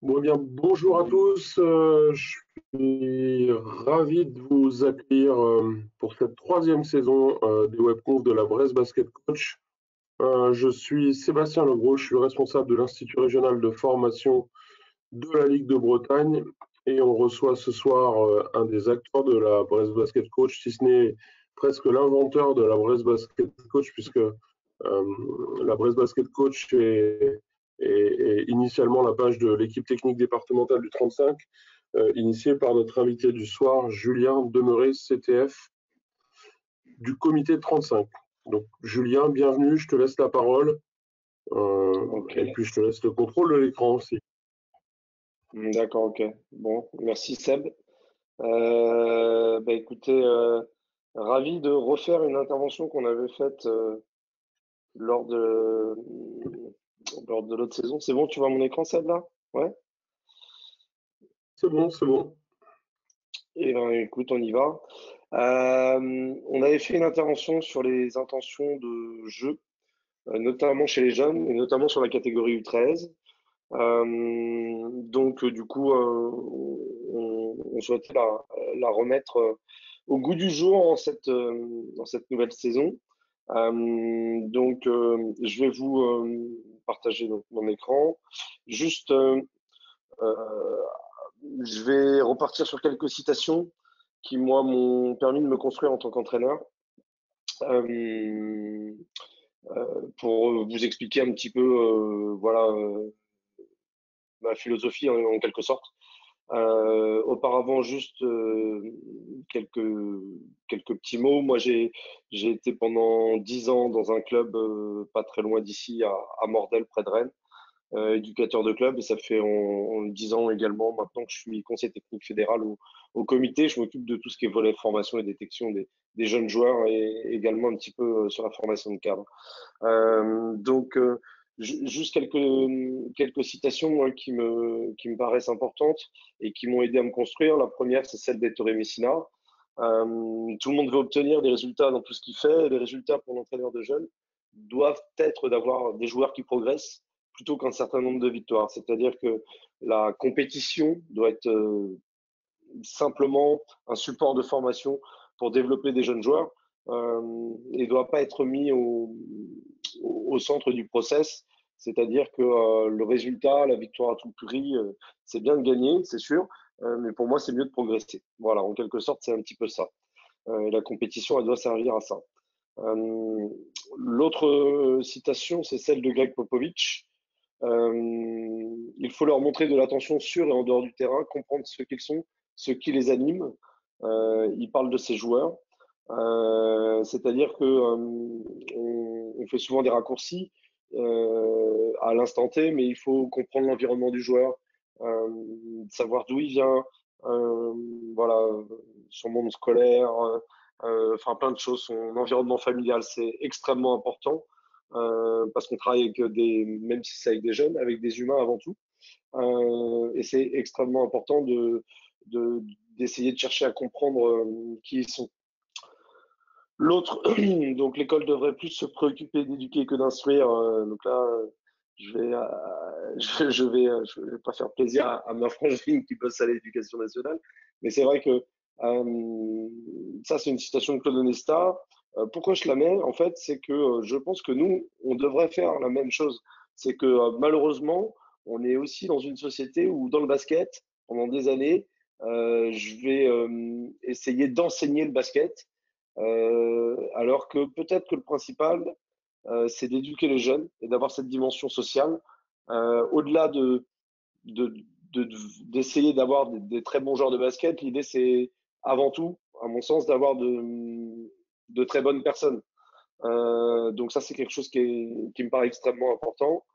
Bon, eh bien, bonjour à tous. Je suis ravi de vous accueillir pour cette troisième saison des webconf de la Brest Basket Coach. Je suis Sébastien Legros, je suis le responsable de l'Institut régional de formation de la Ligue de Bretagne et on reçoit ce soir un des acteurs de la Brest Basket Coach, si ce n'est presque l'inventeur de la Brest Basket Coach, puisque la Brest Basket Coach est initialement la page de l'équipe technique départementale du 35, initiée par notre invité du soir, Julien Demeuré, CTF, du comité de 35. Donc, Julien, bienvenue, je te laisse la parole, Ok, et puis je te laisse le contrôle de l'écran aussi. d'accord, ok. Bon, merci Seb. Écoutez, ravi de refaire une intervention qu'on avait faite lors de lors de l'autre saison. C'est bon, tu vois mon écran Seb là? Ouais? C'est bon, c'est bon. Eh ben écoute, on y va. On avait fait une intervention sur les intentions de jeu, notamment chez les jeunes et notamment sur la catégorie U13. Du coup, on souhaitait la remettre au goût du jour dans cette nouvelle saison. Je vais vous partager donc, mon écran. Juste, euh, je vais repartir sur quelques citations qui, moi, m'ont permis de me construire en tant qu'entraîneur. Euh, pour vous expliquer un petit peu, ma philosophie en quelque sorte. Auparavant, juste quelques quelques petits mots. Moi, j'ai été pendant 10 ans dans un club pas très loin d'ici, à Mordel, près de Rennes, éducateur de club. Et ça fait en 10 ans également maintenant que je suis conseiller technique fédéral au comité. Je m'occupe de tout ce qui est volet formation et détection des jeunes joueurs et également un petit peu sur la formation de cadre. Juste quelques citations moi, qui me paraissent importantes et qui m'ont aidé à me construire. La première, c'est celle d'Ettore Messina. Tout le monde veut obtenir des résultats dans tout ce qu'il fait. Les résultats pour l'entraîneur de jeunes doivent être d'avoir des joueurs qui progressent plutôt qu'un certain nombre de victoires. C'est-à-dire que la compétition doit être simplement un support de formation pour développer des jeunes joueurs et ne doit pas être mis au centre du process. C'est-à-dire que le résultat, la victoire à tout prix, c'est bien de gagner, c'est sûr, mais pour moi, c'est mieux de progresser. Voilà, en quelque sorte, c'est un petit peu ça. La compétition, elle doit servir à ça. Euh, L'autre citation, c'est celle de Greg Popovich. Il faut leur montrer de l'attention sur et en dehors du terrain, comprendre ce qu'ils sont, ce qui les anime. Il parle de ses joueurs. C'est-à-dire que on fait souvent des raccourcis à l'instant T, mais il faut comprendre l'environnement du joueur, euh, savoir d'où il vient, euh, voilà, son monde scolaire, enfin plein de choses, son environnement familial, c'est extrêmement important parce qu'on travaille avec même si c'est avec des jeunes, avec des humains avant tout, et c'est extrêmement important d'essayer de chercher à comprendre qui ils sont. L'autre, donc l'école devrait plus se préoccuper d'éduquer que d'instruire. Donc là, je vais, je vais pas faire plaisir à ma frangine qui bosse à l'éducation nationale, mais c'est vrai que ça, c'est une citation de Claude Onesta. Pourquoi je la mets? En fait, c'est que je pense que nous, on devrait faire la même chose. C'est que malheureusement, on est aussi dans une société où, dans le basket, pendant des années, je vais essayer d'enseigner le basket alors que peut-être que le principal, c'est d'éduquer les jeunes et d'avoir cette dimension sociale, au-delà de, d'essayer d'avoir des très bons joueurs de basket. L'idée, c'est avant tout, à mon sens, d'avoir de très bonnes personnes. Donc ça, c'est quelque chose qui me paraît extrêmement important.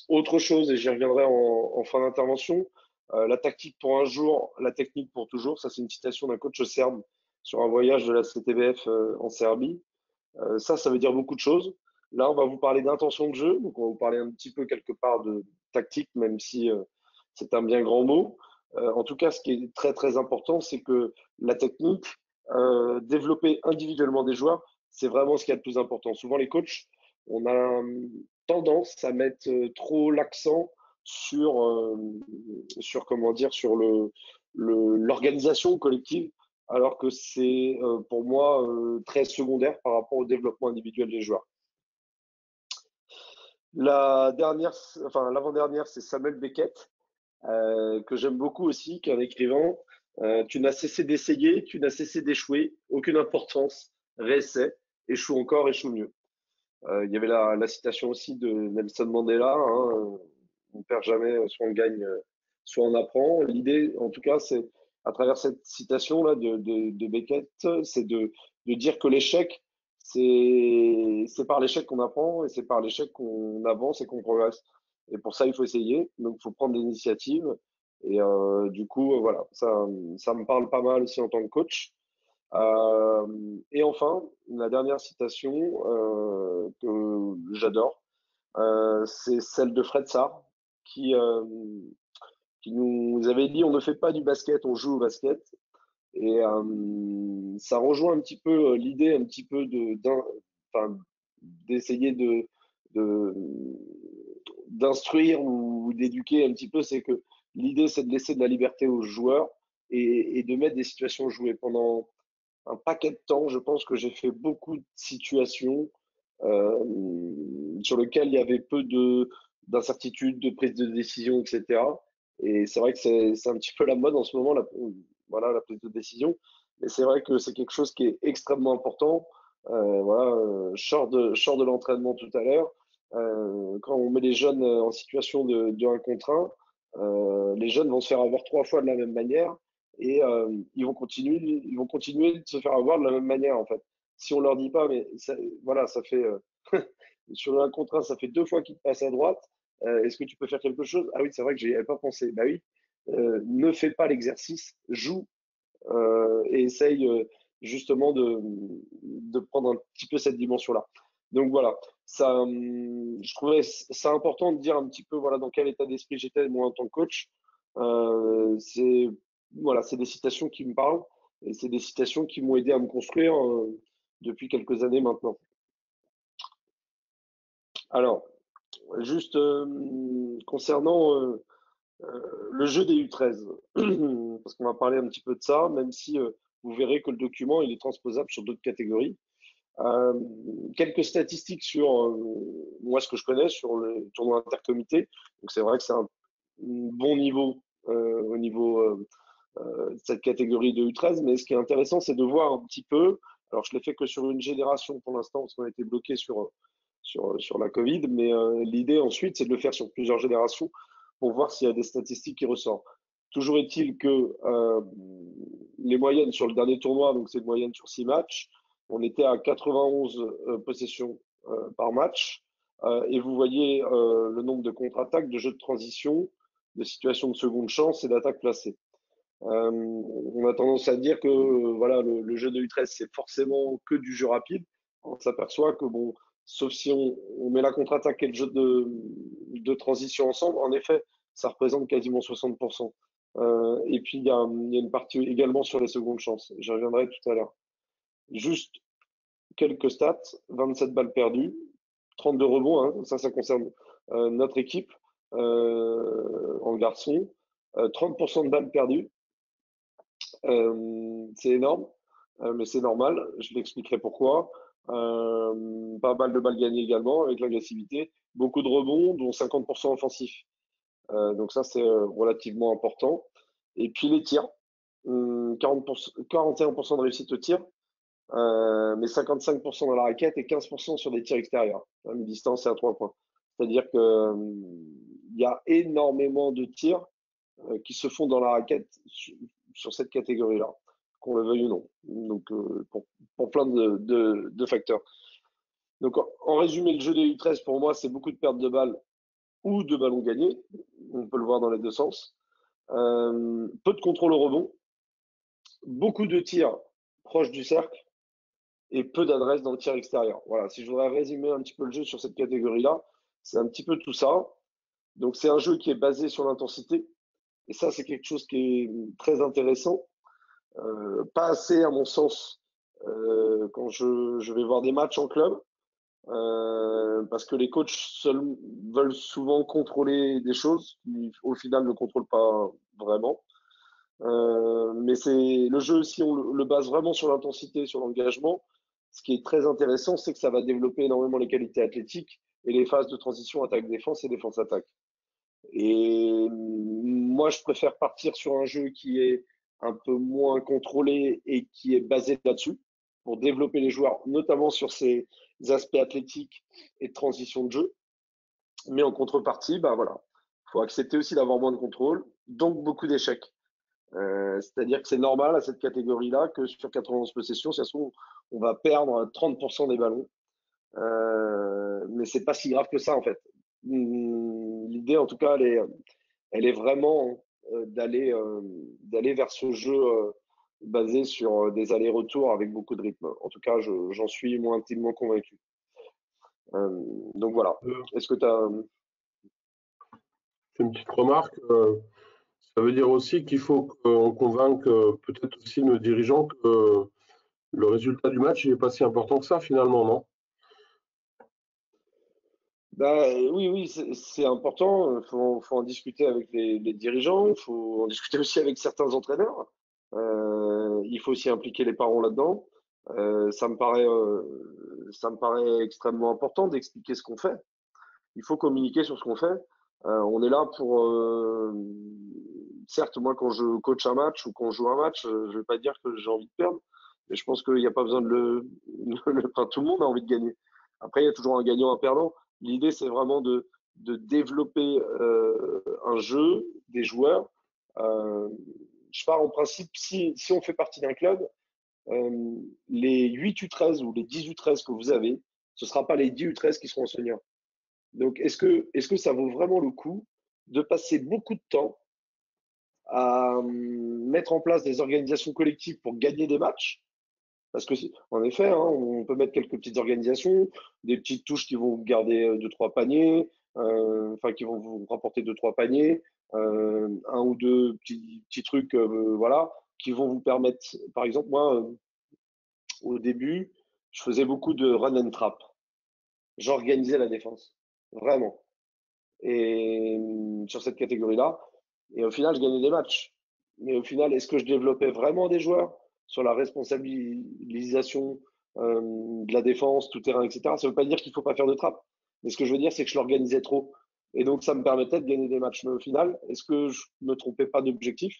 Autre chose, et j'y reviendrai en fin d'intervention, la tactique pour un jour, la technique pour toujours. Ça, c'est une citation d'un coach serbe sur un voyage de la CTBF en Serbie. Ça veut dire beaucoup de choses. Là, on va vous parler d'intention de jeu, donc on va vous parler un petit peu quelque part de tactique, même si c'est un bien grand mot. En tout cas, ce qui est très très important, c'est que la technique, développer individuellement des joueurs, c'est vraiment ce qui est le plus important. Souvent, les coachs, on a tendance à mettre trop l'accent sur, comment dire, sur l'organisation collective, alors que c'est pour moi très secondaire par rapport au développement individuel des joueurs. L'avant-dernière, c'est Samuel Beckett, que j'aime beaucoup aussi, qui est un écrivain. Tu n'as cessé d'essayer, tu n'as cessé d'échouer, aucune importance, réessaie, échoue encore, échoue mieux. Il y avait la citation aussi de Nelson Mandela, hein, on ne perd jamais, soit on gagne, soit on apprend. L'idée, en tout cas, c'est à travers cette citation-là de Beckett, c'est de dire que l'échec, c'est par l'échec qu'on apprend et c'est par l'échec qu'on avance et qu'on progresse. Et pour ça, il faut essayer, donc il faut prendre des initiatives. Et du coup, voilà, ça me parle pas mal aussi en tant que coach. Et enfin, la dernière citation que j'adore, c'est celle de Fred Sarr, qui, euh, qui nous avait dit on ne fait pas du basket, on joue au basket. Et ça rejoint un petit peu l'idée un petit peu d'essayer de, d'instruire ou d'éduquer un petit peu, c'est que l'idée c'est de laisser de la liberté aux joueurs et de mettre des situations jouées pendant un paquet de temps. Je pense que j'ai fait beaucoup de situations sur lesquelles il y avait peu d'incertitude, de prise de décision, etc. Et c'est vrai que c'est un petit peu la mode en ce moment, voilà, la prise de décision. Mais c'est vrai que c'est quelque chose qui est extrêmement important. Voilà, je sors de l'entraînement tout à l'heure. Quand on met les jeunes en situation de 1 contre 1, les jeunes vont se faire avoir 3 fois de la même manière et ils vont continuer de se faire avoir de la même manière en fait. Si on leur dit pas, mais ça, voilà, ça fait sur un contrat, ça fait 2 fois qu'il te passe à droite. Est-ce que tu peux faire quelque chose? Ah oui, c'est vrai que j'y avais pas pensé. Bah oui, ne fais pas l'exercice, joue et essaye justement de prendre un petit peu cette dimension-là. Donc voilà, ça, je trouvais ça important de dire un petit peu voilà dans quel état d'esprit j'étais moi en tant que coach. C'est voilà, c'est des citations qui me parlent et c'est des citations qui m'ont aidé à me construire depuis quelques années maintenant. Alors, juste concernant le jeu des U13, parce qu'on va parler un petit peu de ça, même si vous verrez que le document il est transposable sur d'autres catégories. Euh, Quelques statistiques sur moi ce que je connais sur le tournoi intercomité. Donc c'est vrai que c'est un bon niveau au niveau de cette catégorie de U13, mais ce qui est intéressant c'est de voir un petit peu. Alors je l'ai fait que sur une génération pour l'instant parce qu'on a été bloqué sur la Covid, mais l'idée ensuite c'est de le faire sur plusieurs générations pour voir s'il y a des statistiques qui ressortent. Toujours est-il que les moyennes sur le dernier tournoi, donc c'est une moyenne sur 6 matchs, on était à 91 possessions par match. Et vous voyez le nombre de contre-attaques, de jeux de transition, de situations de seconde chance et d'attaques placées. On a tendance à dire que voilà, le jeu de U13, c'est forcément que du jeu rapide. On s'aperçoit que, bon, sauf si on met la contre-attaque et le jeu de transition ensemble, en effet, ça représente quasiment 60%. Et puis, il y a une partie également sur les secondes chances. J'y reviendrai tout à l'heure. Juste quelques stats, 27 balles perdues, 32 rebonds, hein, ça concerne notre équipe en garçon, 30% de balles perdues, c'est énorme, mais c'est normal, je l'expliquerai pourquoi. Pas mal de balles gagnées également avec l'agressivité, beaucoup de rebonds, dont 50% offensifs. Donc ça, c'est relativement important. Et puis les tirs, 41% de réussite au tir, mais 55% dans la raquette et 15% sur des tirs extérieurs, à mi-distance et à 3 points. C'est-à-dire que il y a énormément de tirs qui se font dans la raquette sur cette catégorie-là, qu'on le veuille ou non. Donc pour plein de facteurs. Donc en résumé, le jeu des U13 pour moi, c'est beaucoup de pertes de balles ou de ballons gagnés. On peut le voir dans les deux sens. Peu de contrôle au rebond, beaucoup de tirs proches du cercle et peu d'adresse dans le tir extérieur. Voilà, si je voudrais résumer un petit peu le jeu sur cette catégorie-là, c'est un petit peu tout ça. Donc c'est un jeu qui est basé sur l'intensité. Et ça, c'est quelque chose qui est très intéressant. Pas assez, à mon sens, quand je vais voir des matchs en club. parce que les coachs veulent souvent contrôler des choses qui, au final, ne contrôlent pas vraiment. Mais c'est le jeu, si on le base vraiment sur l'intensité, sur l'engagement, ce qui est très intéressant, c'est que ça va développer énormément les qualités athlétiques et les phases de transition attaque-défense et défense-attaque. Et moi, je préfère partir sur un jeu qui est un peu moins contrôlé et qui est basé là-dessus pour développer les joueurs, notamment sur ces aspects athlétiques et de transition de jeu. Mais en contrepartie, bah voilà, faut accepter aussi d'avoir moins de contrôle, donc beaucoup d'échecs. C'est-à-dire que c'est normal à cette catégorie-là que sur 91 possessions, si on va perdre 30% des ballons. Mais c'est pas si grave que ça en fait. L'idée, en tout cas, elle est vraiment d'aller vers ce jeu basé sur des allers-retours avec beaucoup de rythme. En tout cas, j'en suis moi intimement convaincu. Donc voilà. Euh, Est-ce que tu as. C'est une petite remarque. Ça veut dire aussi qu'il faut qu'on convainque peut-être aussi nos dirigeants que le résultat du match n'est pas si important que ça finalement, non? Bah, oui, oui, c'est important. Faut en discuter avec les dirigeants. Il faut en discuter aussi avec certains entraîneurs. Il faut aussi impliquer les parents là-dedans. Ça me paraît extrêmement important d'expliquer ce qu'on fait. Il faut communiquer sur ce qu'on fait. On est là pour. Certes, moi, quand je coach un match ou quand je joue un match, je vais pas dire que j'ai envie de perdre, mais je pense qu'il n'y a pas besoin de enfin, tout le monde a envie de gagner. Après, il y a toujours un gagnant, un perdant. L'idée, c'est vraiment de développer un jeu, des joueurs. Euh, je pars en principe, si on fait partie d'un club, euh, les 8 U13 ou les 10 U13 que vous avez, ce ne sera pas les 10 U13 qui seront en senior. Donc, est-ce que ça vaut vraiment le coup de passer beaucoup de temps à mettre en place des organisations collectives pour gagner des matchs? Parce que, en effet, hein, on peut mettre quelques petites organisations, des petites touches qui vont vous garder deux, trois paniers, enfin, qui vont vous rapporter deux, trois paniers, un ou deux petits trucs, voilà, qui vont vous permettre, par exemple, moi, au début, je faisais beaucoup de run and trap. J'organisais la défense. Vraiment. Et sur cette catégorie-là. Et au final, je gagnais des matchs. Mais au final, est-ce que je développais vraiment des joueurs sur la responsabilisation de la défense, tout terrain, etc. Ça ne veut pas dire qu'il ne faut pas faire de trappe. Mais ce que je veux dire, c'est que je l'organisais trop. Et donc, ça me permettait de gagner des matchs. Mais au final, est-ce que je ne me trompais pas d'objectif?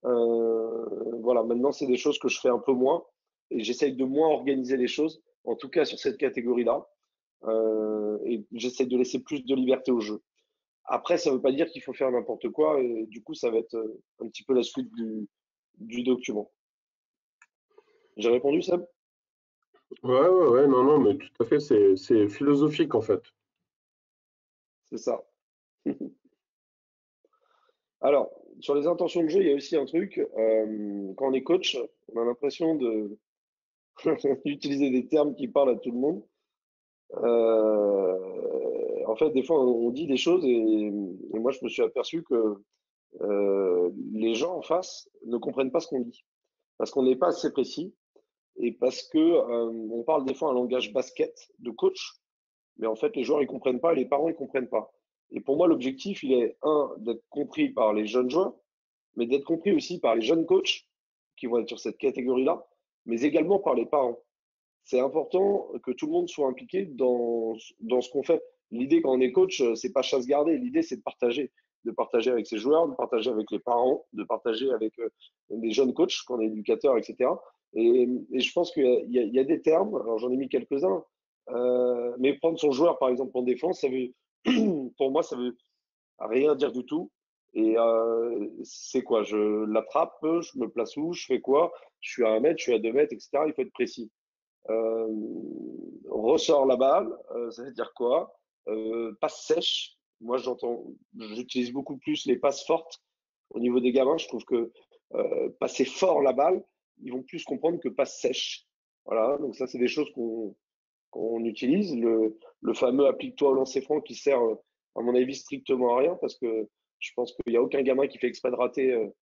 Voilà, maintenant, c'est des choses que je fais un peu moins. Et j'essaye de moins organiser les choses, en tout cas sur cette catégorie-là. Et j'essaye de laisser plus de liberté au jeu. Après, ça ne veut pas dire qu'il faut faire n'importe quoi. Et du coup, ça va être un petit peu la suite du document. J'ai répondu, Seb? Ouais, non, non, mais tout à fait, c'est philosophique en fait. C'est ça. Alors, sur les intentions de jeu, il y a aussi un truc. Quand on est coach, on a l'impression d'utiliser des termes qui parlent à tout le monde. En fait, des fois, on dit des choses et moi, je me suis aperçu que les gens en face ne comprennent pas ce qu'on dit parce qu'on n'est pas assez précis et parce que on parle des fois un langage basket de coach, mais en fait, les joueurs ils comprennent pas et les parents ils comprennent pas. Et pour moi, l'objectif, il est d'être compris par les jeunes joueurs, mais d'être compris aussi par les jeunes coachs qui vont être sur cette catégorie-là, mais également par les parents. C'est important que tout le monde soit impliqué dans ce qu'on fait. L'idée quand on est coach, c'est pas chasse gardée. L'idée, c'est de partager avec ses joueurs, de partager avec les parents, de partager avec les jeunes coachs, quand on est éducateur, etc. Et je pense qu'il y a des termes, alors j'en ai mis quelques-uns, mais prendre son joueur, par exemple, en défense, ça veut, pour moi, ça veut rien dire du tout. Et c'est quoi? Je l'attrape, je me place où, je fais quoi? Je suis à 1 mètre, je suis à 2 mètres, etc. Il faut être précis. Euh, ressort la balle, ça veut dire quoi? Passe sèche. Moi, j'utilise beaucoup plus les passes fortes. Au niveau des gamins, je trouve que passer fort la balle, ils vont plus comprendre que passe sèche. Voilà, donc ça, c'est des choses qu'on utilise. Le fameux applique-toi au lancer franc qui sert, à mon avis, strictement à rien parce que je pense qu'il n'y a aucun gamin qui fait exprès de rater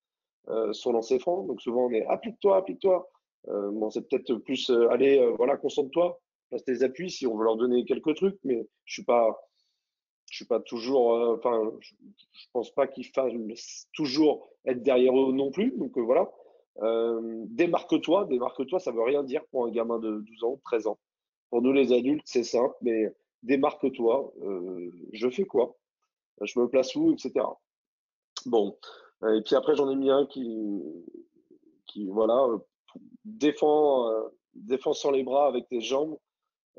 son lancer franc. Donc souvent, on est applique-toi, applique-toi. Bon, c'est peut-être plus allez, voilà, concentre-toi. fassent les appuis si on veut leur donner quelques trucs, mais je suis pas toujours, enfin, je pense pas qu'il faille toujours être derrière eux non plus. Donc voilà. Démarque-toi, ça veut rien dire pour un gamin de 12 ans, 13 ans. Pour nous les adultes, c'est simple, mais démarque-toi. Je fais quoi? Je me place où, etc. Bon. Et puis après, j'en ai mis un qui voilà, défend sans les bras avec tes jambes.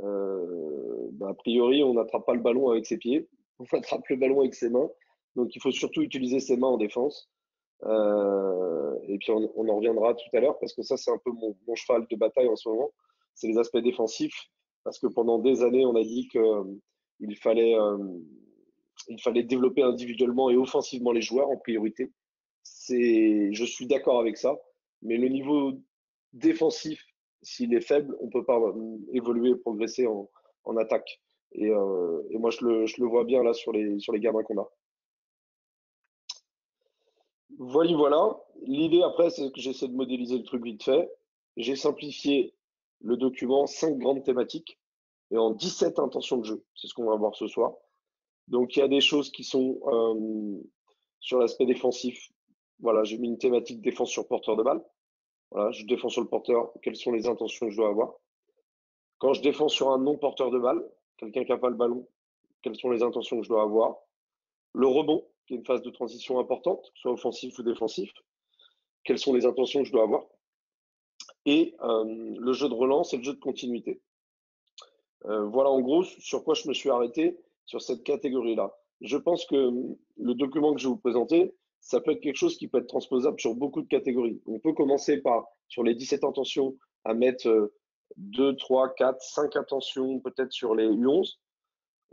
A priori, on n'attrape pas le ballon avec ses pieds, on attrape le ballon avec ses mains. Donc il faut surtout utiliser ses mains en défense. Et puis on en reviendra tout à l'heure parce que ça, c'est un peu mon cheval de bataille en ce moment. C'est les aspects défensifs. Parce que pendant des années, on a dit qu'il fallait, il fallait développer individuellement et offensivement les joueurs en priorité. Je suis d'accord avec ça. Mais le niveau défensif, s'il est faible, on ne peut pas évoluer et progresser en attaque. Et moi, je le vois bien là sur les gamins qu'on a. Voilà. L'idée après, c'est que j'essaie de modéliser le truc vite fait. J'ai simplifié le document, 5 grandes thématiques et en 17 intentions de jeu. C'est ce qu'on va voir ce soir. Donc il y a des choses qui sont sur l'aspect défensif. Voilà, j'ai mis une thématique défense sur porteur de balle. Voilà, je défends sur le porteur. Quelles sont les intentions que je dois avoir? Quand je défends sur un non porteur de balle, quelqu'un qui n'a pas le ballon, quelles sont les intentions que je dois avoir? Le rebond, qui est une phase de transition importante, soit offensif ou défensif. Quelles sont les intentions que je dois avoir? Et le jeu de relance et le jeu de continuité. Voilà en gros sur quoi je me suis arrêté sur cette catégorie-là. Je pense que le document que je vais vous présenter, ça peut être quelque chose qui peut être transposable sur beaucoup de catégories. On peut commencer par, sur les 17 intentions, à mettre 2, 3, 4, 5 intentions peut-être sur les U11.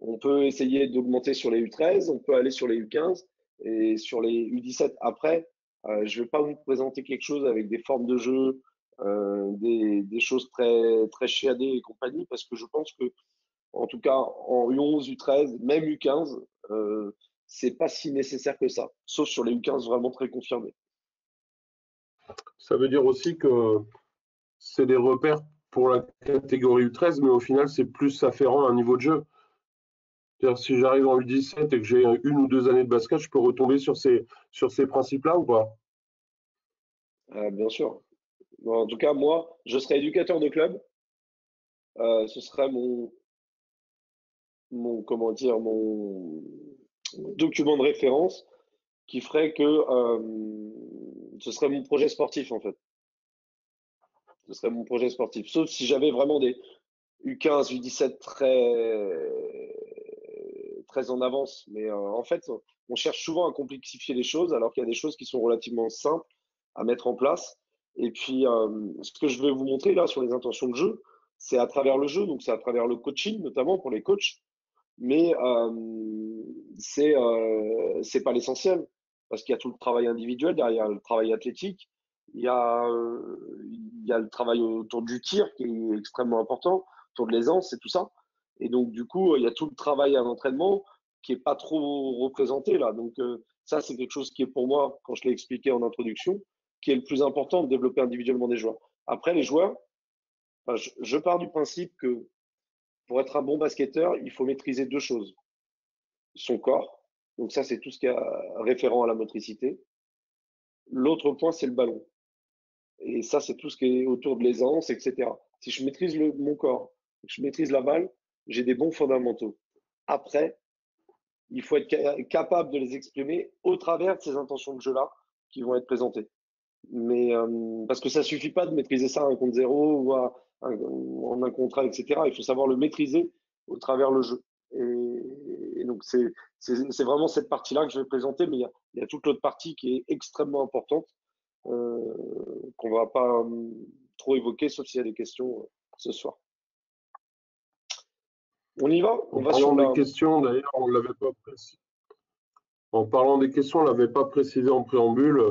On peut essayer d'augmenter sur les U13, on peut aller sur les U15 et sur les U17 après. Je ne vais pas vous présenter quelque chose avec des formes de jeu, des choses très, très chiadées et compagnie, parce que je pense que, en tout cas, en U11, U13, même U15, c'est pas si nécessaire que ça, sauf sur les U15 vraiment très confirmés. Ça veut dire aussi que c'est des repères pour la catégorie U13, mais au final, c'est plus afférent à un niveau de jeu. C'est-à-dire, si j'arrive en U17 et que j'ai 1 ou 2 années de basket, je peux retomber sur ces principes-là ou pas? Bien sûr. En tout cas, moi, je serais éducateur de club. Ce serait comment dire, mon document de référence qui ferait que ce serait mon projet sportif en fait. Ce serait mon projet sportif. Sauf si j'avais vraiment des U15, U17 très en avance. Mais en fait, on cherche souvent à complexifier les choses alors qu'il y a des choses qui sont relativement simples à mettre en place. Et puis, ce que je vais vous montrer là sur les intentions de jeu, c'est à travers le jeu, donc c'est à travers le coaching, notamment pour les coachs. Mais c'est pas l'essentiel parce qu'il y a tout le travail individuel derrière, le travail athlétique, il y a le travail autour du tir qui est extrêmement important, autour de l'aisance et tout ça. Et donc du coup, il y a tout le travail à l'entraînement qui est pas trop représenté là. Donc ça, c'est quelque chose qui est pour moi, quand je l'ai expliqué en introduction, qui est le plus important de développer individuellement des joueurs. Après, les joueurs, enfin, je pars du principe que pour être un bon basketteur, il faut maîtriser 2 choses. Son corps, donc ça c'est tout ce qui est référent à la motricité. L'autre point, c'est le ballon. Et ça, c'est tout ce qui est autour de l'aisance, etc. Si je maîtrise mon corps, je maîtrise la balle, j'ai des bons fondamentaux. Après, il faut être capable de les exprimer au travers de ces intentions de jeu-là qui vont être présentées. Mais parce que ça suffit pas de maîtriser ça à 1 contre 0 ou en 1 contre 1, etc. Il faut savoir le maîtriser au travers le jeu. Et donc c'est vraiment cette partie-là que je vais présenter, mais il y a toute l'autre partie qui est extrêmement importante qu'on va pas trop évoquer, sauf s'il y a des questions ce soir. On y va? En parlant des questions, d'ailleurs, on l'avait pas précisé. En parlant des questions, on l'avait pas précisé en préambule.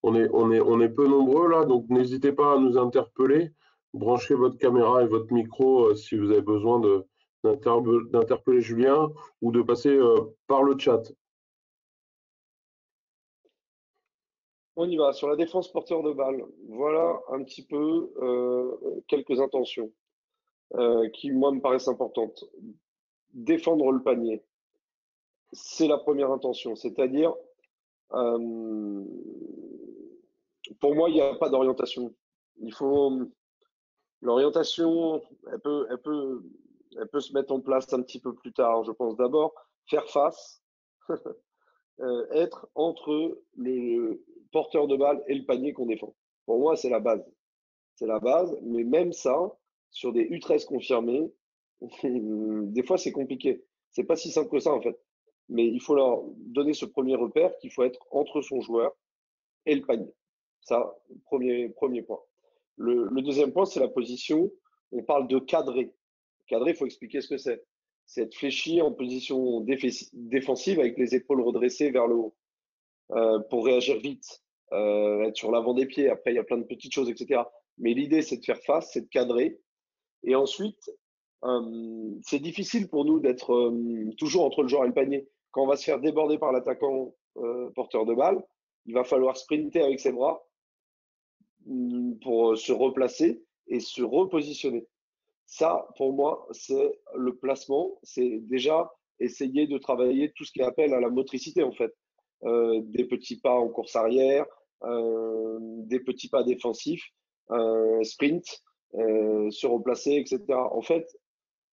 On est peu nombreux là, donc n'hésitez pas à nous interpeller. Branchez votre caméra et votre micro si vous avez besoin d'interpeller Julien ou de passer par le chat. On y va. Sur la défense porteur de balle, voilà un petit peu quelques intentions. qui, moi, me paraissent importantes. Défendre le panier, c'est la première intention. C'est-à-dire, euh, pour moi, il n'y a pas d'orientation. Il faut l'orientation, elle peut se mettre en place un petit peu plus tard. Je pense d'abord faire face, être entre le porteur de balle et le panier qu'on défend. Pour moi, c'est la base. C'est la base, mais même ça, sur des U13 confirmés, des fois c'est compliqué. C'est pas si simple que ça en fait. Mais il faut leur donner ce premier repère qu'il faut être entre son joueur et le panier. Ça, premier point. Le deuxième point, c'est la position. On parle de cadrer. Cadrer, il faut expliquer ce que c'est. C'est être fléchi en position défensive avec les épaules redressées vers le haut pour réagir vite, être sur l'avant des pieds. Après, il y a plein de petites choses, etc. Mais l'idée, c'est de faire face, c'est de cadrer. Et ensuite, c'est difficile pour nous d'être toujours entre le joueur et le panier. Quand on va se faire déborder par l'attaquant porteur de balle, il va falloir sprinter avec ses bras pour se replacer et se repositionner. Ça, pour moi, c'est le placement. C'est déjà essayer de travailler tout ce qui appelle à la motricité, en fait. Des petits pas en course arrière, des petits pas défensifs, sprint, se replacer, etc. En fait,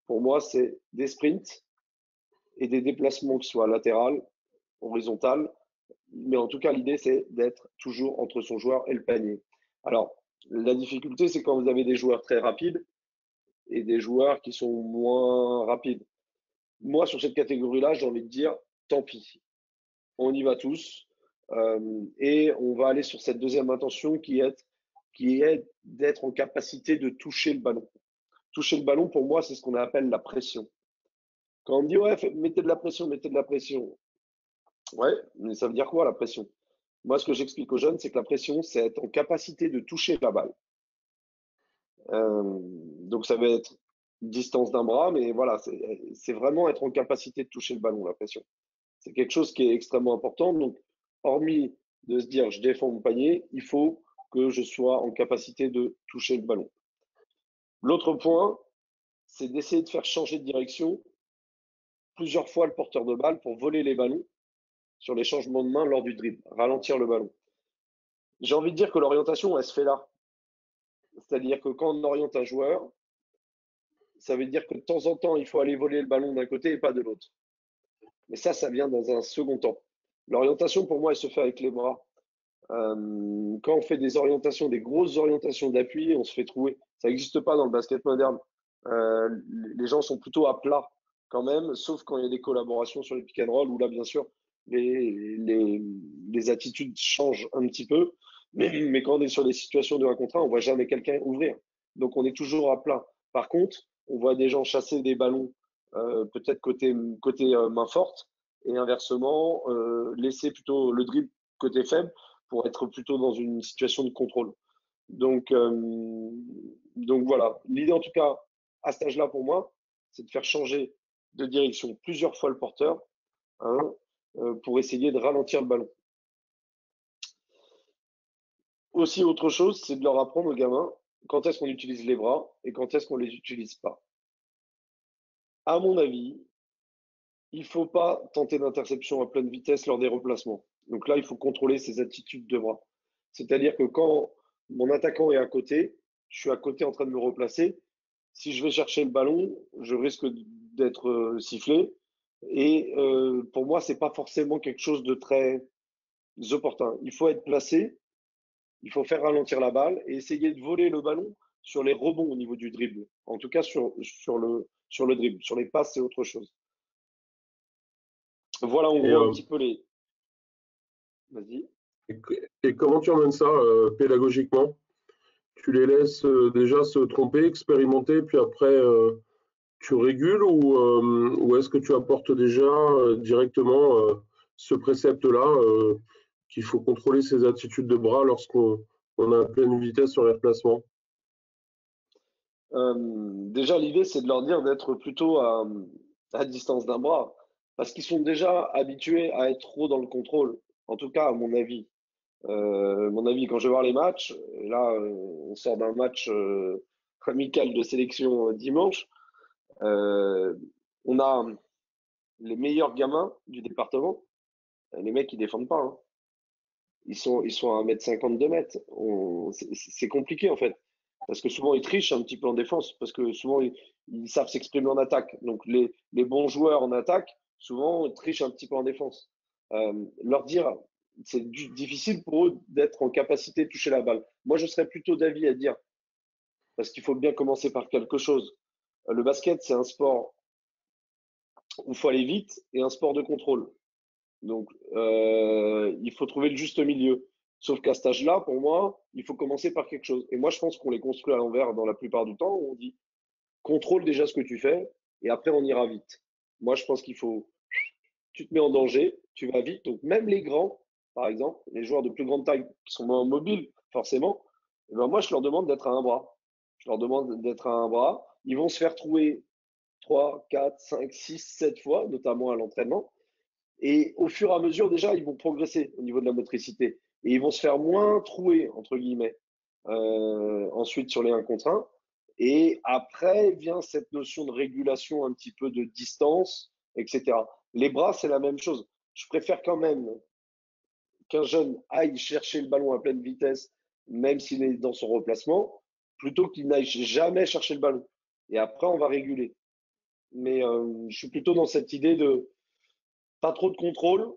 pour moi, c'est des sprints et des déplacements qui soient latérales, horizontales. Mais en tout cas, l'idée, c'est d'être toujours entre son joueur et le panier. Alors, la difficulté, c'est quand vous avez des joueurs très rapides et des joueurs qui sont moins rapides. Moi, sur cette catégorie-là, j'ai envie de dire, tant pis. On y va tous. Et on va aller sur cette deuxième intention qui est d'être en capacité de toucher le ballon. Toucher le ballon, pour moi, c'est ce qu'on appelle la pression. Quand on me dit, ouais, mettez de la pression, mettez de la pression. Ouais, mais ça veut dire quoi la pression? Moi, ce que j'explique aux jeunes, c'est que la pression, c'est être en capacité de toucher la balle. Donc, ça va être distance d'un bras, mais voilà, c'est vraiment être en capacité de toucher le ballon, la pression. C'est quelque chose qui est extrêmement important. Donc, hormis de se dire, je défends mon panier, il faut que je sois en capacité de toucher le ballon. L'autre point, c'est d'essayer de faire changer de direction plusieurs fois le porteur de balle pour voler les ballons sur les changements de main lors du dribble, ralentir le ballon. J'ai envie de dire que l'orientation, elle se fait là. C'est-à-dire que quand on oriente un joueur, ça veut dire que de temps en temps, il faut aller voler le ballon d'un côté et pas de l'autre. Mais ça vient dans un second temps. L'orientation, pour moi, elle se fait avec les bras. Quand on fait des orientations, des grosses orientations d'appui, on se fait trouver. Ça n'existe pas dans le basket moderne. Les gens sont plutôt à plat quand même, sauf quand il y a des collaborations sur les pick and roll où là, bien sûr, les attitudes changent un petit peu. Mais quand on est sur des situations de 1 contre 1, on voit jamais quelqu'un ouvrir. Donc on est toujours à plat. Par contre, on voit des gens chasser des ballons, peut-être côté main forte, et inversement, laisser plutôt le dribble côté faible pour être plutôt dans une situation de contrôle. Donc, voilà. L'idée, en tout cas, à cet âge-là, pour moi, c'est de faire changer de direction plusieurs fois le porteur hein, pour essayer de ralentir le ballon. Aussi, autre chose, c'est de leur apprendre aux gamins quand est-ce qu'on utilise les bras et quand est-ce qu'on les utilise pas. À mon avis, il ne faut pas tenter d'interception à pleine vitesse lors des replacements. Donc là, il faut contrôler ses attitudes de bras. C'est-à-dire que quand mon attaquant est à côté, je suis à côté en train de me replacer. Si je vais chercher le ballon, je risque d'être sifflé. Et pour moi, c'est pas forcément quelque chose de très opportun. Il faut être placé, il faut faire ralentir la balle et essayer de voler le ballon sur les rebonds au niveau du dribble. En tout cas, sur le dribble. Sur les passes, c'est autre chose. Voilà en Et, gros un petit peu les. Vas-y. et, et comment tu emmènes ça pédagogiquement? Tu les laisses déjà se tromper, expérimenter, puis après tu régules ou est-ce que tu apportes déjà directement ce précepte-là qu'il faut contrôler ses attitudes de bras lorsqu'on est à pleine vitesse sur les replacements? Déjà, l'idée, c'est de leur dire d'être plutôt à distance d'un bras, parce qu'ils sont déjà habitués à être trop dans le contrôle. En tout cas, à mon avis. Mon avis, quand je vais voir les matchs, là, on sort d'un match amical de sélection dimanche, on a les meilleurs gamins du département. Les mecs, ils défendent pas, hein. Ils sont à 1m50, 2 mètres. C'est compliqué, en fait. Parce que souvent, ils trichent un petit peu en défense. Parce que souvent, ils savent s'exprimer en attaque. Donc, les bons joueurs en attaque, souvent, ils trichent un petit peu en défense. Leur dire, c'est difficile pour eux d'être en capacité de toucher la balle. Moi, je serais plutôt d'avis à dire, parce qu'il faut bien commencer par quelque chose. Le basket, c'est un sport où il faut aller vite et un sport de contrôle. Donc, il faut trouver le juste milieu. Sauf qu'à cet âge-là, pour moi, il faut commencer par quelque chose. Et moi, je pense qu'on les construit à l'envers dans la plupart du temps, où on dit contrôle déjà ce que tu fais et après on ira vite. Moi, je pense qu'il faut, tu te mets en danger, tu vas vite. Donc, même les grands, par exemple, les joueurs de plus grande taille qui sont moins mobiles, forcément, eh ben moi, je leur demande d'être à un bras. Je leur demande d'être à un bras. Ils vont se faire trouver 3, 4, 5, 6, 7 fois, notamment à l'entraînement. Et au fur et à mesure, déjà, ils vont progresser au niveau de la motricité. Et ils vont se faire moins trouer, entre guillemets, ensuite sur les 1 contre 1. Et après vient cette notion de régulation, un petit peu de distance, etc. Les bras, c'est la même chose. Je préfère quand même qu'un jeune aille chercher le ballon à pleine vitesse, même s'il est dans son replacement, plutôt qu'il n'aille jamais chercher le ballon. Et après, on va réguler. Mais je suis plutôt dans cette idée de pas trop de contrôle,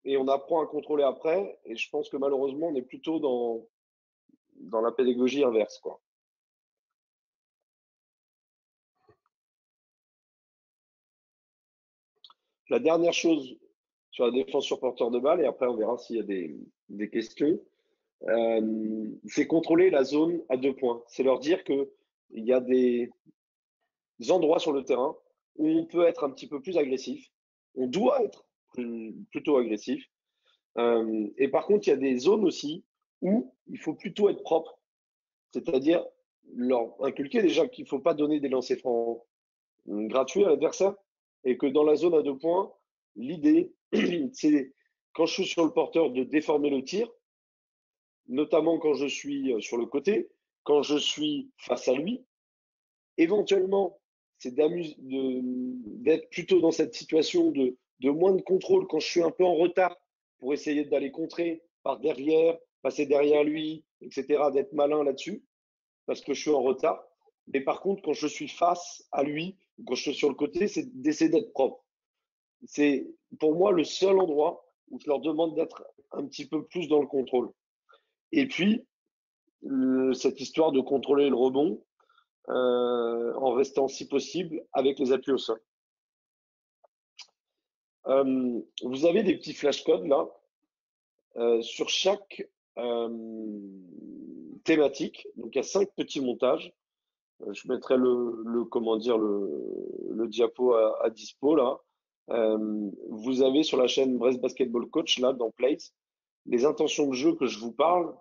et on apprend à contrôler après. Et je pense que malheureusement, on est plutôt dans la pédagogie inverse, quoi. La dernière chose sur la défense sur porteur de balle, et après on verra s'il y a des questions, c'est contrôler la zone à 2 points. C'est leur dire qu'il y a des endroits sur le terrain où on peut être un petit peu plus agressif. On doit être plutôt agressif. Et par contre, il y a des zones aussi où il faut plutôt être propre. C'est-à-dire leur inculquer déjà qu'il ne faut pas donner des lancers francs gratuits à l'adversaire et que dans la zone à 2 points, l'idée, c'est quand je suis sur le porteur de déformer le tir, notamment quand je suis sur le côté, quand je suis face à lui. Éventuellement, c'est d'être plutôt dans cette situation de moins de contrôle quand je suis un peu en retard pour essayer d'aller contrer par derrière, passer derrière lui, etc., d'être malin là-dessus parce que je suis en retard. Mais par contre, quand je suis face à lui, quand je suis sur le côté, c'est d'essayer d'être propre. C'est pour moi le seul endroit où je leur demande d'être un petit peu plus dans le contrôle. Et puis, cette histoire de contrôler le rebond en restant, si possible, avec les appuis au sol. Vous avez des petits flashcodes là sur chaque thématique. Donc, il y a 5 petits montages. Je mettrai comment dire, le diapo à dispo là. Vous avez sur la chaîne Brest Basketball Coach là dans Place les intentions de jeu que je vous parle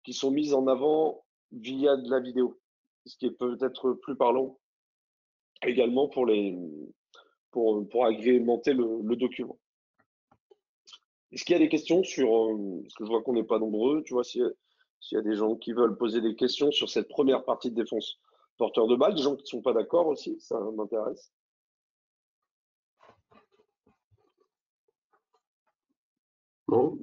qui sont mises en avant via de la vidéo, ce qui est peut-être plus parlant également pour agrémenter le document. Est-ce qu'il y a des questions sur parce que je vois qu'on n'est pas nombreux, tu vois, s'il y a des gens qui veulent poser des questions sur cette première partie de défense porteur de balle, des gens qui ne sont pas d'accord aussi, ça m'intéresse. Non,